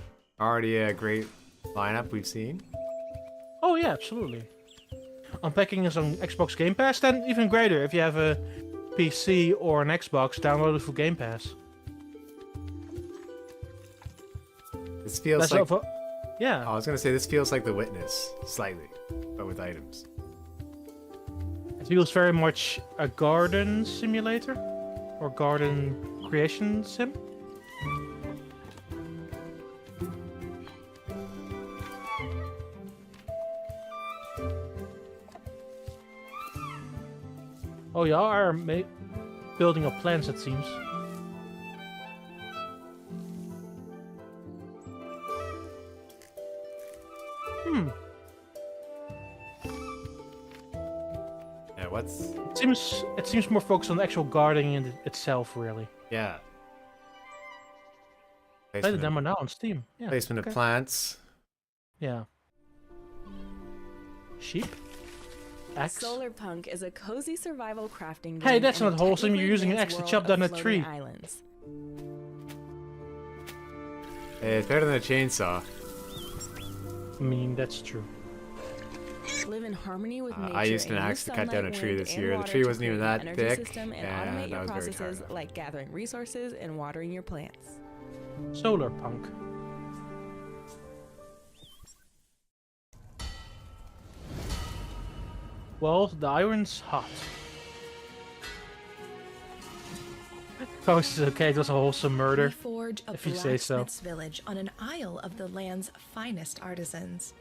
already a great lineup we've seen.
oh yeah, absolutely. Unpacking is on Xbox Game Pass, then even greater. If you have a PC or an Xbox, download it for Game Pass.
This feels
That's
like...
all for- yeah.
I was going to say this feels like The Witness, slightly, but with items.
It feels very much a garden simulator or garden creation sim. Oh, y'all are building up plants, it seems. Hmm.
Yeah, what's...
It seems more focused on the actual gardening in itself, really.
Yeah.
Play the
Placement
demo now on Steam. Yeah.
Placement
okay.
of plants.
Yeah. Sheep. Axe.
Solar Punk is a cozy survival crafting game.
Hey, that's
in a
not wholesome.
technically
You're using an
advanced
axe to
world
chop
of
down a
floating
tree.
Islands.
Hey, it's better than a chainsaw.
I mean, that's true.
Live in harmony with nature.
I used an
and use
axe to cut down a
sunlight,
tree
wind,
this
and
year. The
water
tree
to
wasn't even
create an
that
energy
thick,
system and
and
automate
I
your
was very tired
processes
of it.
like gathering resources and watering your plants.
Solar Punk. Well, the iron's hot. Coast is okay, it was a wholesome murder.
We forge a
if you say so.
blacksmith's village on an isle of the land's finest artisans.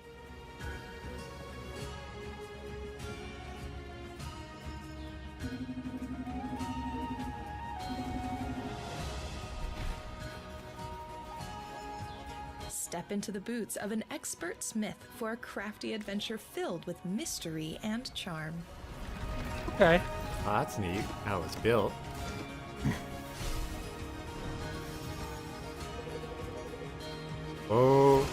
Step into the boots of an expert smith for a crafty adventure filled with mystery and charm.
Okay.
Oh, that's neat. How it's built. Oh.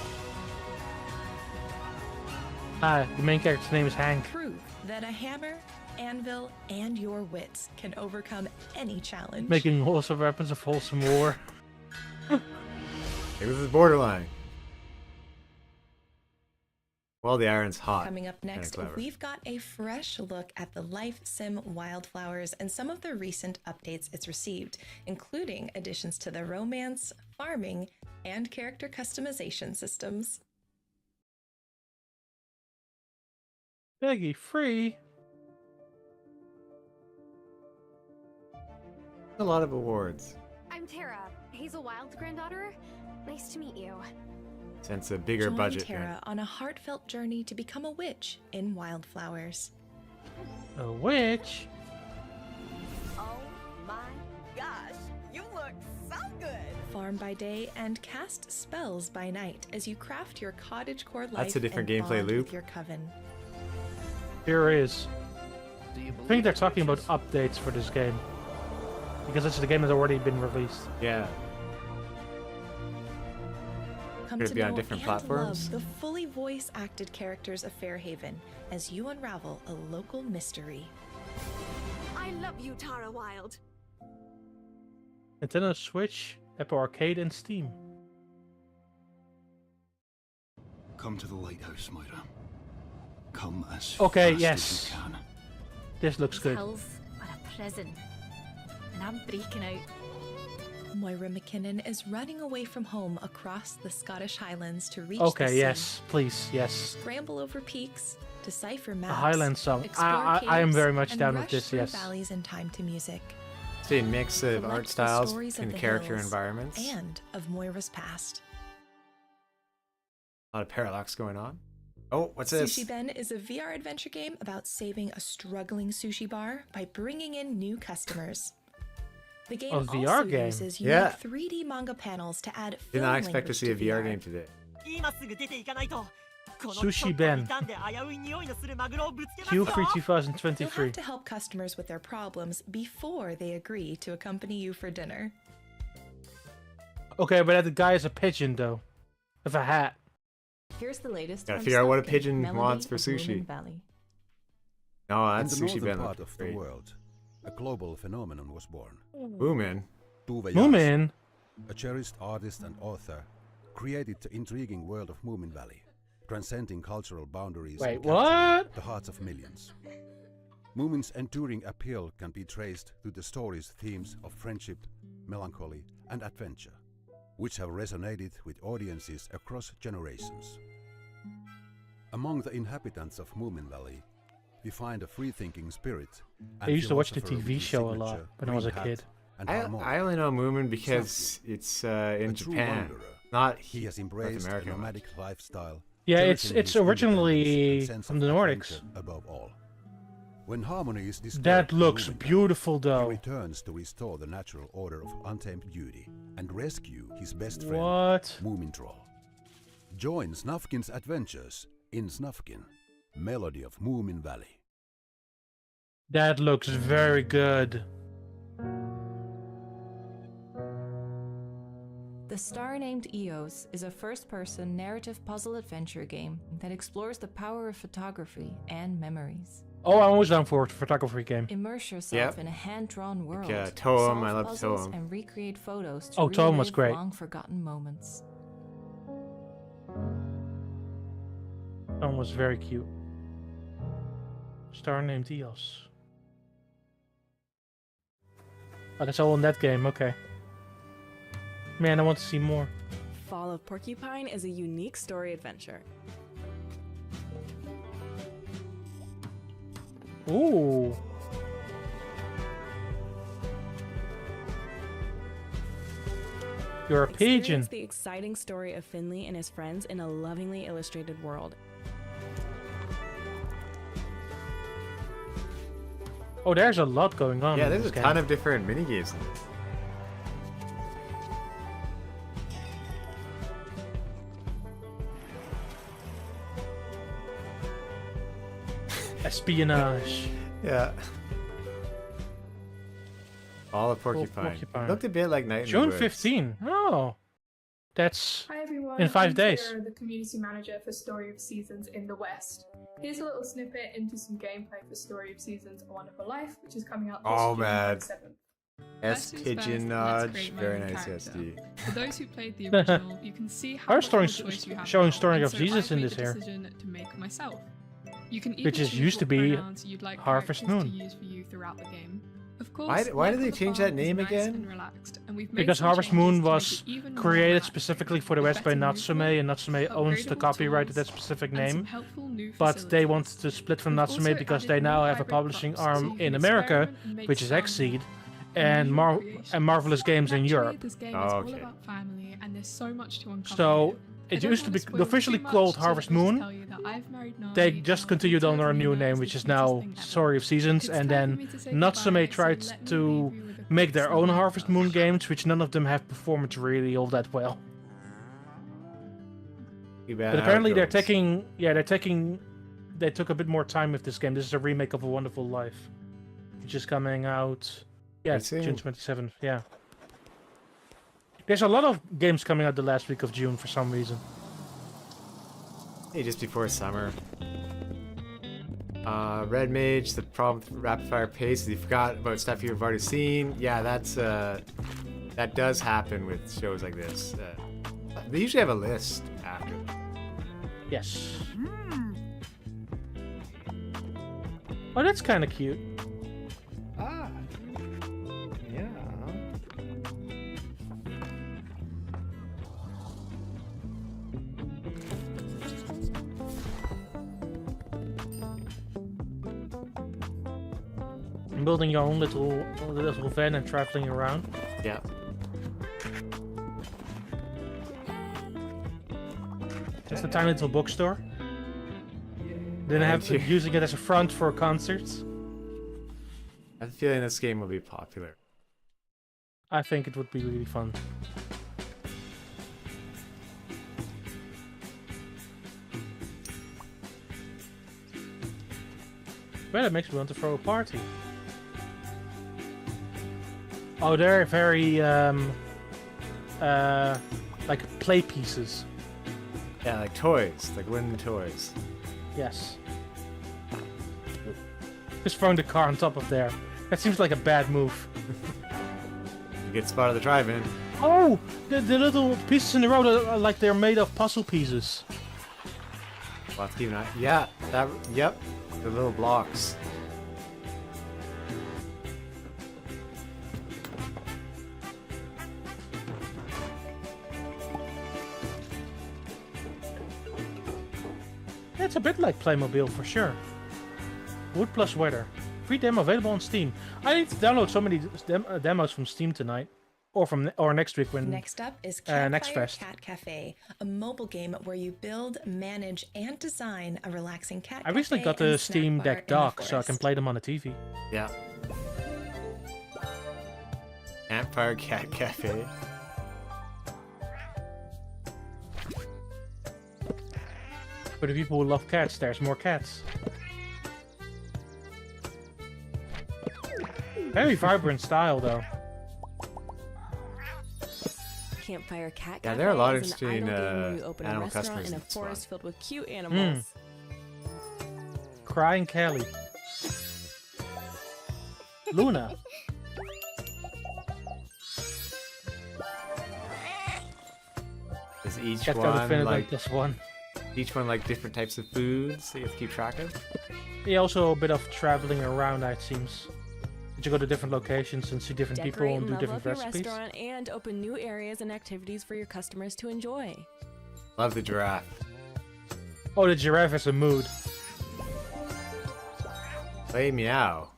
The main character's name is Hank.
Prove that a hammer, anvil, and your wits can overcome any challenge.
Making wholesome weapons of Wholesome War.
This is borderline. Well, the iron's hot.
Coming up
Kinda
next,
clever.
we've got a fresh look at the Life Sim Wildflowers and some of the recent updates it's received, including additions to the romance, farming, and character customization systems.
Peggy free.
A lot of awards.
I'm Tara, Hazel Wild's granddaughter. Nice to meet you.
Since a bigger
Join
budget.
Tara on a heartfelt journey to become a witch in Wildflowers.
A witch?
Oh my gosh, you look so good!
Farm by day and cast spells by night as you craft your cottagecore life.
That's a different
and
gameplay
bond
loop.
with your coven.
Here is. I think they're talking about updates for this game. Because it's the game that's already been released.
Yeah.
Come
Could
to
it be on
know
different
and
platforms?
love the fully voice-acted characters of Fairhaven as you unravel a local mystery.
I love you, Tara Wild.
Nintendo Switch, Apple Arcade, and Steam.
Come to the lighthouse, Moira. Come as
Okay,
fast
yes.
as you can.
This looks good.
Hills are a prison, and I'm breaking out.
Moira McKinnon is running away from home across the Scottish Highlands to reach the
Okay,
sea.
yes, please, yes.
Scramble over peaks, decipher maps,
A Highland song.
explore
I am
caves,
very much
and
down with
rush
this,
through
yes.
valleys in time to music.
It's a mix of
Collect
art
the
styles
stories of
and
the
character
hills
environments.
and of Moira's past.
A lot of parallax going on. Oh, what's this?
Sushi Ben is a VR adventure game about saving a struggling sushi bar by bringing in new customers. The game
A VR
also
game?
uses unique
Yeah.
3D manga panels to add
Did
film
not expect to
language
see a VR
VR.
game today.
Sushi Ben. Q3
You'll
2023.
have to help customers with their problems before they agree to accompany you for dinner.
Okay, but that guy is a pigeon, though. With a hat.
Here's the latest.
Gotta
from
figure out what a
Snuffkin,
pigeon
Melody
wants for
of Moomin
sushi.
Valley.
No,
In
that's
the
Sushi
northern
Ben.
part of the world, a global phenomenon was born.
Moomin.
Tuve
Moomin?
Yas, a cherished artist and author, created the intriguing world of Moomin Valley, transcending cultural boundaries
Wait,
and capturing
what?
the hearts of millions. Moomin's enduring appeal can be traced to the story's themes of friendship, melancholy, and adventure, which have resonated with audiences across generations. Among the inhabitants of Moomin Valley, we find a free-thinking spirit.
I used to watch the
philosopher
TV
with
show a
signature
lot when I was a
green hat
kid.
and
I
harmonic.
only know Moomin because it's in
A true
Japan,
wanderer,
not
he has
North
embraced a
American.
nomadic lifestyle.
Yeah,
cherishing
it's
his
originally
independence and sense
from
of
the Nordics.
adventure above all. When harmony is disturbed
That
in
looks
Moomin Valley,
beautiful, though.
he returns to restore the natural order of untamed beauty and rescue his best friend,
What?
Moomin Troll. Join Snuffkin's adventures in Snuffkin, Melody of Moomin Valley.
That looks very good.
The Star Named Eos is a first-person narrative puzzle adventure game that explores the power of photography and memories.
Oh, I'm always down for a photography game.
Immerse yourself
Yep.
in a hand-drawn world.
Toem, I
solve
love
puzzles,
Toem.
and recreate photos to
Oh, Toem was
relive
great.
long-forgotten moments.
That one was very cute. Star named Eos. Oh, that's all in that game, okay. Man, I want to see more.
Fall of Porcupine is a unique story adventure.
Ooh. You're a pigeon.
Experience the exciting story of Finley and his friends in a lovingly illustrated world.
Oh, there's a lot going on.
Yeah,
in
there's
this
a
game.
ton of different minigames.
Espionage.
Yeah. All of Porcupine.
Porcupine.
Looked a bit like Night in the
June
Woods.
15. Oh. That's
Hi everyone,
in 5
I'm
days.
Sarah, the community manager for Story of Seasons in the West. Here's a little snippet into some gameplay for Story of Seasons: A Wonderful Life, which is coming out this
Oh,
June
man.
7th.
S
First things
Pigeon
first, let's
Nudge.
create my
Very
own
nice
character.
SD.
For those who played the original, you can see how
Our
much
story
more choice you have
showing
now,
Story
and
of
so
Jesus
I've
in
made
this
the
here.
decision to make myself. You can
Which
even
is
choose
used to
what
be
pronouns you'd like
Harvest
characters
Moon.
to use for you throughout the game. Of course,
Why did
life
they
on the
change
farm
that
is
name
nice
again?
and relaxed, and we've made
Because
some
Harvest
changes
Moon
to make
was
it even more
created
relaxed.
specifically for the
With
West by
better
Natsume,
movement,
and Natsume owns the
upgradable
copyright to that
tools,
specific
and some
name.
helpful new
But they
facilities.
wanted to split from
We've
Natsume
also
because
added
they now
more
have a
hybrid
publishing
crops, so
arm
you
in
can
America,
experiment and make
which is
some
Xseed, and
new creations.
Marvelous Games in
Naturally,
Europe.
This game
Oh,
is all
okay.
about family, and there's so much to uncover.
So
here.
It used to be officially called Harvest Moon. They just continued under a new name, which is now Story of Seasons, and then Natsume tried to make their own Harvest Moon games, which none of them have performed really all that well. But apparently they took a bit more time with this game. This is a remake of A Wonderful Life, which is coming out, June 27th, yeah. There's a lot of games coming out the last week of June for some reason.
Hey, just before summer. Red Mage, the problem with rapid fire pace is you forgot about stuff you've already seen. Yeah, that does happen with shows like this. They usually have a list after.
Yes. Oh, that's kind of cute.
Ah. Yeah.
Building your own little van and traveling around.
Yeah.
Just a tiny little bookstore. Then I have using it as a front for concerts.
I have a feeling this game will be popular.
I think it would be really fun. Well, it makes me want to throw a party. Oh, they're very like play pieces.
Yeah, like toys, like wooden toys.
Yes. Just throwing the car on top of there. That seems like a bad move.
You get spotted the drive-in.
Oh, the little pieces in the road are like they're made of puzzle pieces.
We'll have to keep an eye. Yeah, yep, the little blocks.
It's a bit like Playmobil for sure. Wood plus weather. Free demo available on Steam. I need to download so many demos from Steam tonight, or next week when.
Next up is Campfire
Fest.
Cat Cafe, a mobile game where you build, manage, and design a relaxing cat.
I recently got the Steam Deck dock, so I can play them on the TV.
Yeah. Campfire Cat Cafe.
For the people who love cats, there's more cats. Very vibrant style, though.
Campfire Cat
Yeah,
Cafe
there are a lot of
is an
interesting
idle game where you open a
animal
restaurant
customers.
in a
It's fun.
forest filled with cute animals.
Crying Kelly. Luna.
Is each
That's gotta fit
one
in
like
this one.
each one like different types of foods that you have to keep track of?
Yeah, also a bit of traveling around, it seems. Did you go to different locations and see different people
Decorate
and do
level
different
up your
recipes?
restaurant and open new areas and activities for your customers to enjoy.
Love the giraffe.
Oh, the giraffe has a mood.
Play Meow.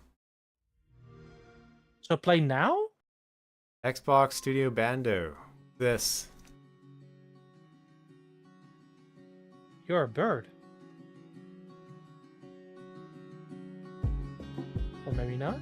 So play now?
Xbox Studio Bando. This.
You're a bird. Or maybe not.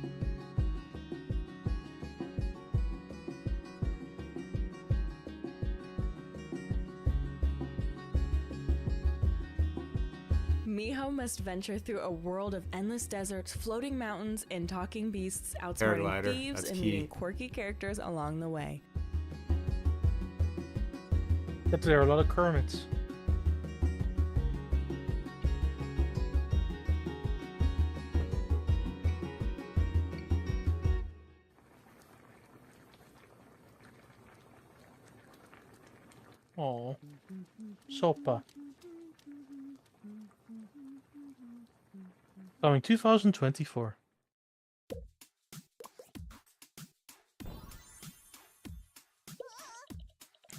Miho must venture through a world of endless deserts, floating mountains, and talking beasts, outsmarting
Paraglider,
thieves
that's
and
key.
meeting quirky characters along the way.
But there are a lot of Kermits. Oh, Sopa. Coming 2024.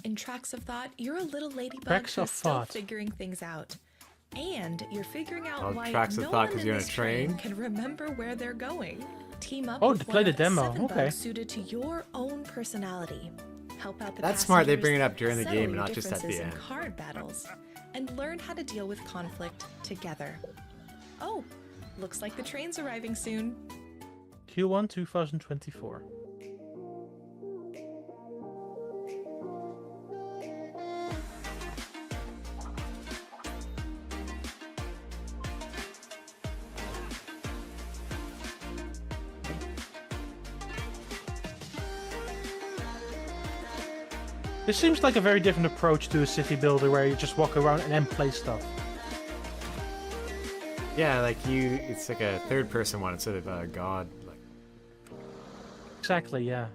In Tracks of Thought, you're a little ladybug
Tracks
who's
of
still
Thought.
figuring things out. And you're figuring out
Oh,
why
Tracks of
no
Thought
one
'cause
in
you're on a
this train
train?
can remember where they're going. Team up
Oh,
with
to play
one
the
of
demo,
7
okay.
bugs suited to your own personality. help out the
That's smart. They
passengers,
bring it up during the
settle
game,
your
not just at the
differences in
end.
card battles, and learn how to deal with conflict together. Oh, looks like the train's arriving soon.
Q1 2024. This seems like a very different approach to a city builder where you just walk around and then play stuff.
Yeah, like it's like a third-person one instead of a god. Like.
Exactly, yeah.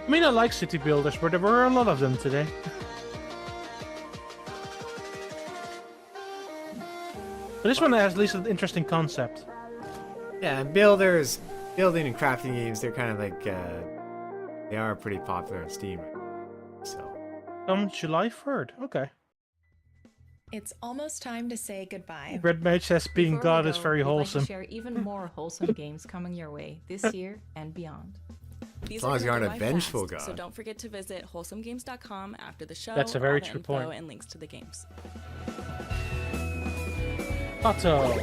I mean, I like city builders, but there were a lot of them today. But this one has at least an interesting concept.
Yeah, and building and crafting games, they're kind of like, they are pretty popular on Steam. So.
July 3rd, okay.
It's almost time to say goodbye.
Red Mage says being
Before
God
we
is
go,
very
we'd
wholesome.
Like to share even more wholesome games coming your way this year and beyond.
These
As long as you aren't a
gonna
vengeful
fast,
god.
So don't forget to visit wholesomegames.com after the show.
That's a
for
very
all the
true
info
point.
And links to the games.
Otto.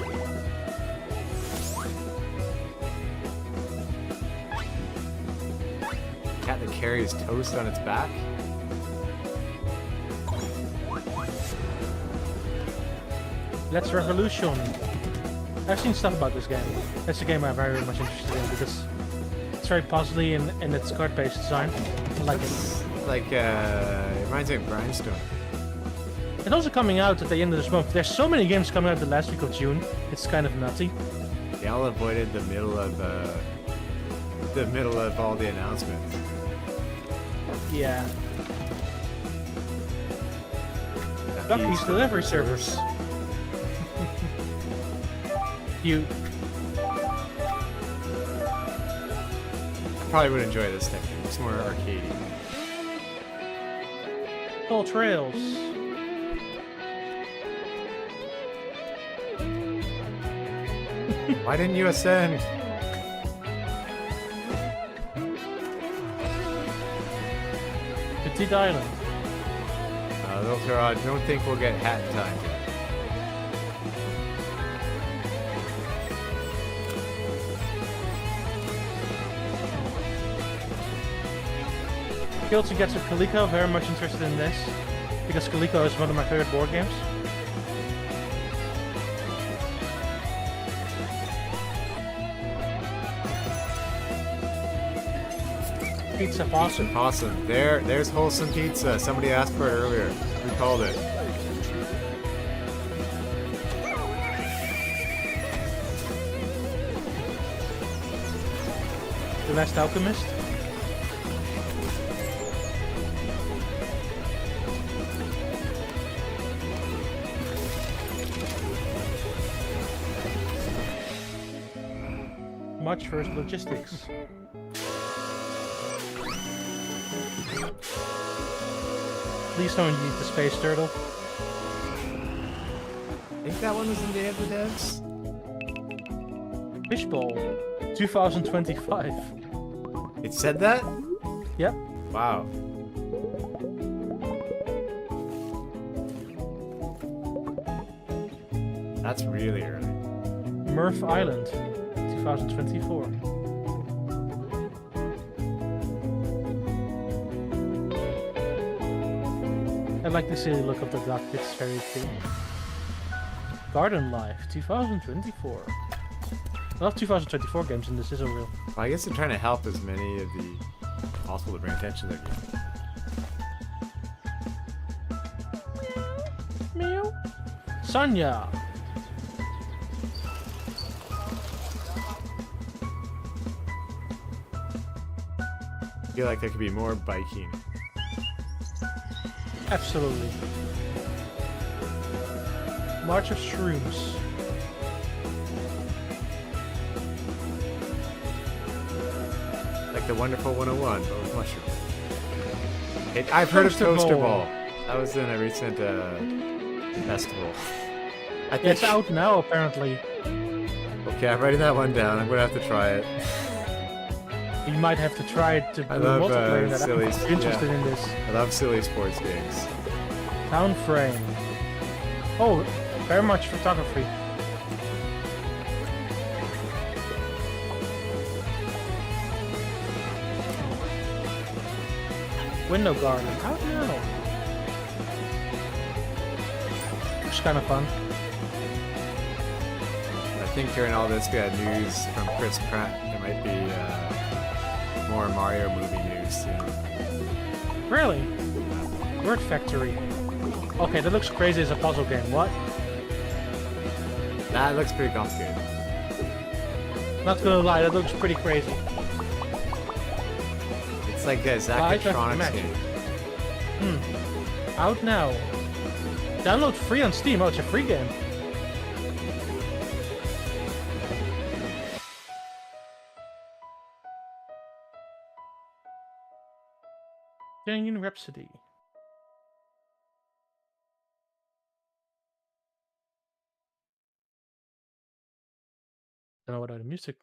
Cat that carries toast on its back.
Let's Revolution. I've seen stuff about this game. It's a game I'm very much interested in because it's very puzzly in its card-based design. I like it.
Like, it reminds me of Grindstone.
It's also coming out at the end of this month. There's so many games coming out the last week of June. It's kind of nutty.
They all avoided the middle of all the announcements.
Yeah. Ducky's delivery service. You
probably would enjoy this thing. It's more arcadey.
Full Trails.
Why didn't you ascend?
Petite Island.
Those are, I don't think we'll get hat in time yet.
Guilty gets with Calico. Very much interested in this because Calico is one of my favorite board games. Pizza Possum.
Possum. There's Wholesome Pizza. Somebody asked for it earlier. We called it.
The Last Alchemist. Much first logistics. Please don't use the Space Turtle.
I think that one was in Day of the Devs.
Fishbowl 2025.
It said that?
Yep.
Wow. That's really early.
Murph Island 2024. I like the silly look of the duck, it's very cute. Garden Life 2024. I love 2024 games and this is a real.
Well, I guess they're trying to help as many of the possible to bring attention to their game.
Meow. Sonya.
I feel like there could be more biking.
Absolutely. March of Shrooms.
Like the Wonderful 101, but with mushrooms. I've heard of Toaster Ball. That was in a recent festival. I think
It's out now, apparently.
Okay, I'm writing that one down. I'm gonna have to try it.
You might have to try it to
I
do
love
multiplayer. That
silly.
I'm interested in this.
I love silly sports games.
Town frame. Oh, very much photography. Window garden. How do you know? Looks kind of fun.
I think during all this we had news from Chris Pratt. There might be more Mario movie news soon.
Really? Word Factory. Okay, that looks crazy as a puzzle game. What?
That looks pretty complicated.
Not gonna lie, that looks pretty crazy.
It's like a Zacatronix game.
Out now. Download free on Steam. Oh, it's a free game. Bohemian Rhapsody. Don't know what other music.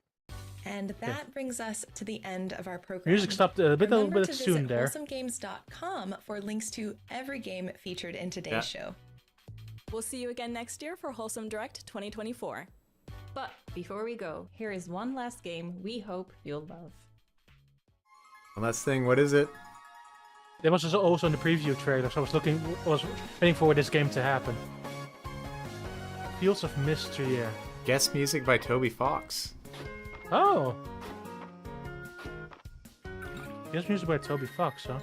And that brings us to the end of our program.
Music stopped a little bit soon there.
WholesomeGames.com for links to every game featured in today's show.
We'll see you again next year for Wholesome Direct 2024.
But before we go, here is one last game we hope you'll love.
One last thing, what is it?
There was also in the preview trailer, so I was waiting for this game to happen. Fields of Mystery here.
Guest music by Toby Fox.
Oh! Guest music by Toby Fox, huh?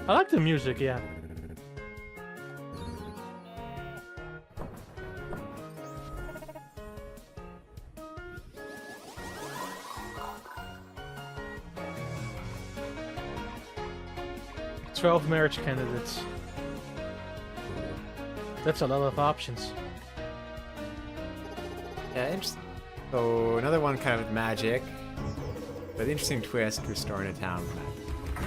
I like the music, yeah. "12 marriage candidates." That's a lot of options.
Yeah, interesting. So another one kind of with magic, but interesting twist, restoring a town with magic.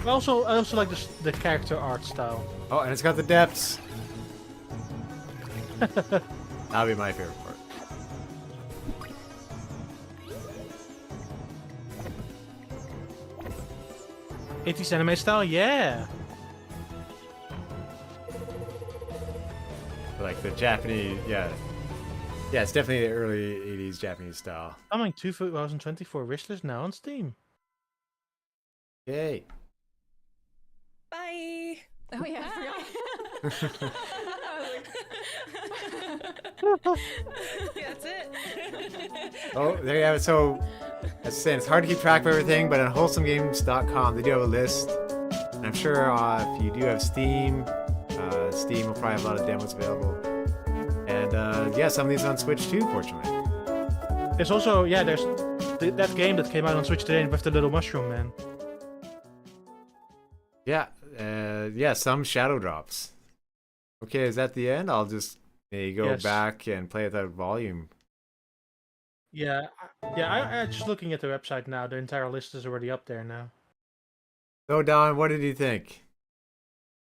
I also like the character art style.
Oh, and it's got the depths. That'll be my favorite part.
'80s anime style, yeah.
Like the Japanese, yeah. Yeah, it's definitely the early 80s Japanese style.
Coming 2024 wishlist now on Steam.
Yay.
Bye.
Oh yeah, I forgot.
Yeah, that's it.
Oh, there you have it. So, as I was saying, it's hard to keep track of everything, but on wholesomegames.com, they do have a list. And I'm sure if you do have Steam, Steam will probably have a lot of demos available. And yeah, some of these on Switch too, fortunately.
There's also, yeah, there's that game that came out on Switch today with the little mushroom man.
Yeah, yeah, some shadow drops. Okay, is that the end? I'll just maybe go back and play at that volume.
Yeah, I'm just looking at the website now. The entire list is already up there now.
So, Don, what did you think?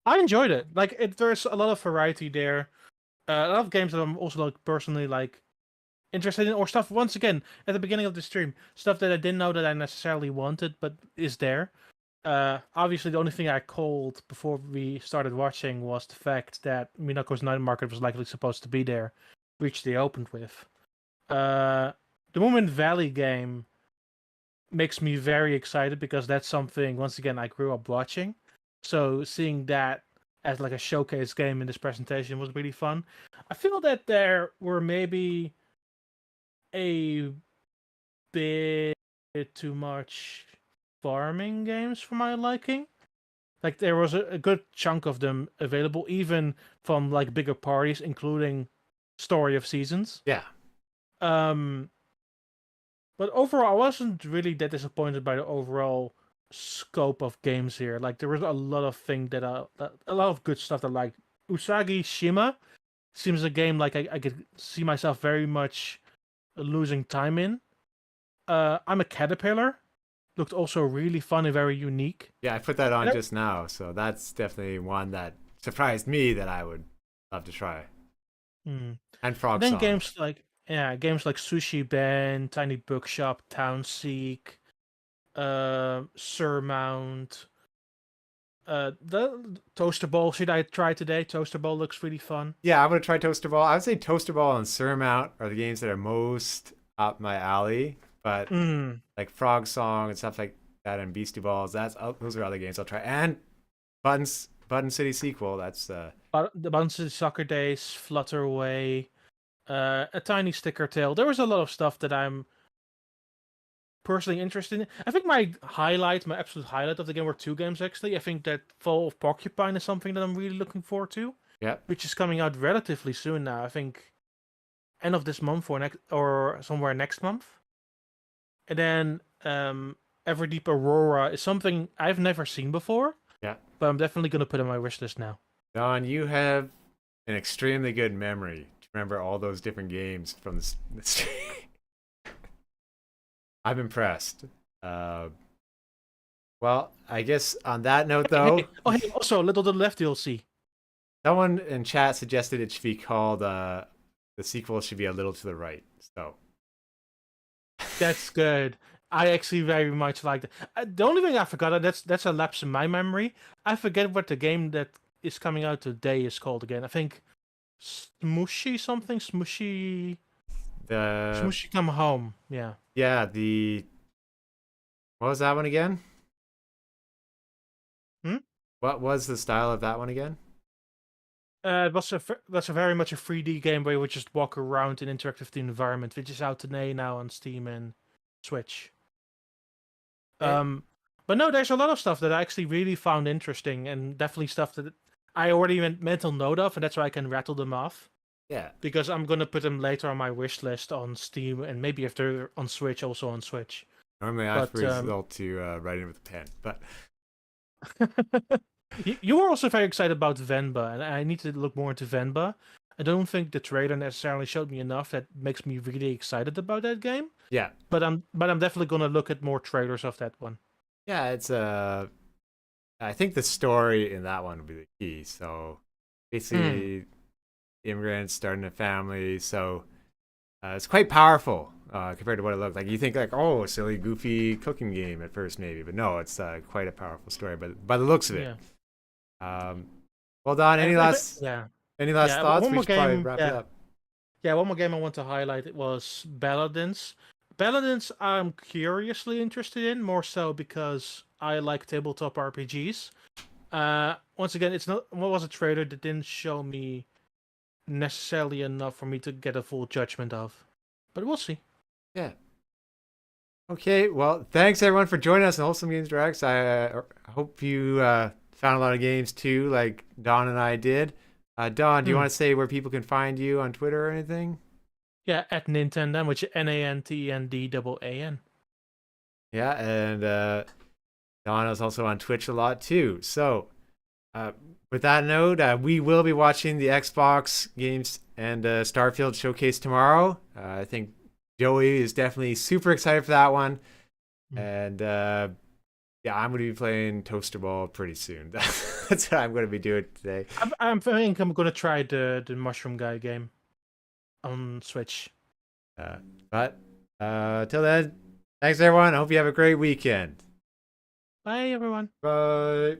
I enjoyed it. Like, there's a lot of variety there. A lot of games that I'm also like personally like interested in, or stuff. Once again, at the beginning of the stream, stuff that I didn't know that I necessarily wanted, but is there. Obviously, the only thing I called before we started watching was the fact that Minoko's Night Market was likely supposed to be there, which they opened with. The Moonstone Valley game makes me very excited because that's something, once again, I grew up watching. So seeing that as like a showcase game in this presentation was really fun. I feel that there were maybe a bit too much farming games for my liking. Like there was a good chunk of them available, even from like bigger parties, including Story of Seasons.
Yeah.
But overall, I wasn't really that disappointed by the overall scope of games here. Like there was a lot of things that a lot of good stuff that I like. Usagi Shima seems a game like I could see myself very much losing time in. I'm a Caterpillar looked also really fun and very unique.
Yeah, I put that on just now, so that's definitely one that surprised me that I would love to try. And Frog
then
Song.
games like Sushi Ben, Tiny Bookshop, Townseek, Surmount, the Toaster Ball. Should I try today? Toaster Ball looks really fun.
Yeah, I'm gonna try Toaster Ball. I would say Toaster Ball and Surmount are the games that are most up my alley. But like Frog Song and stuff like that, and Beastie Balls, those are other games I'll try. And Button City sequel. That's
the Button City Soccer Days, Flutter Away, a Tiny Sticker Tale. There was a lot of stuff that I'm personally interested in. I think my absolute highlight of the game were 2 games actually. I think that Fall of Porcupine is something that I'm really looking forward to.
Yeah. Which
is coming out relatively soon now. I think end of this month or somewhere next month. And then Everdeep Aurora is something I've never seen before.
Yeah.
But I'm definitely going to put on my wish list now.
Don, you have an extremely good memory to remember all those different games from the I'm impressed. Well, I guess on that note, though...
Hey, also, Little to the Left DLC.
Someone in chat suggested it should be called... the sequel should be A Little to the Right, so...
That's good. I actually very much liked it. The only thing I forgot, that's a lapse in my memory. I forget what the game that is coming out today is called again. I think Smooshy something? Smooshy Come Home. Yeah.
Yeah, what was that one again? What was the style of that one again?
That's a very much a 3D game where you would just walk around in interactive environment, which is out today now on Steam and Switch. But no, there's a lot of stuff that I actually really found interesting, and definitely stuff that I already made mental note of, and that's why I can rattle them off.
Yeah.
Because I'm gonna put them later on my wish list on Steam, and maybe if they're on Switch, also on Switch.
Normally I result to write it with a pen, but
you were also very excited about Venba, and I need to look more into Venba. I don't think the trailer necessarily showed me enough that makes me really excited about that game.
Yeah.
But I'm definitely gonna look at more trailers of that one.
Yeah, it's I think the story in that one will be the key. So basically immigrants starting a family, so it's quite powerful compared to what it looked like. You think like, oh, a silly, goofy cooking game at first maybe, but no, it's quite a powerful story. But by the looks of it, well done. Any last thoughts? We should probably wrap it up.
Yeah, one more game I want to highlight. It was Paladins. Paladins, I'm curiously interested in, more so because I like tabletop RPGs. Once again, what was a trailer that didn't show me necessarily enough for me to get a full judgment of, but we'll see.
Yeah. Okay, well, thanks everyone for joining us in Wholesome Games Directs. I hope you found a lot of games too, like Don and I did. Don, do you want to say where people can find you on Twitter or anything?
Yeah, at Nintendo, which is NANTENDAAN.
Yeah, and Don is also on Twitch a lot too. So, with that note, we will be watching the Xbox games and Starfield showcase tomorrow. I think Joey is definitely super excited for that one. And yeah, I'm going to be playing Toaster Ball pretty soon. That's what I'm going to be doing today.
I think I'm going to try the Mushroom Guy game on Switch.
But till then, thanks everyone. I hope you have a great weekend.
Bye everyone.
Bye.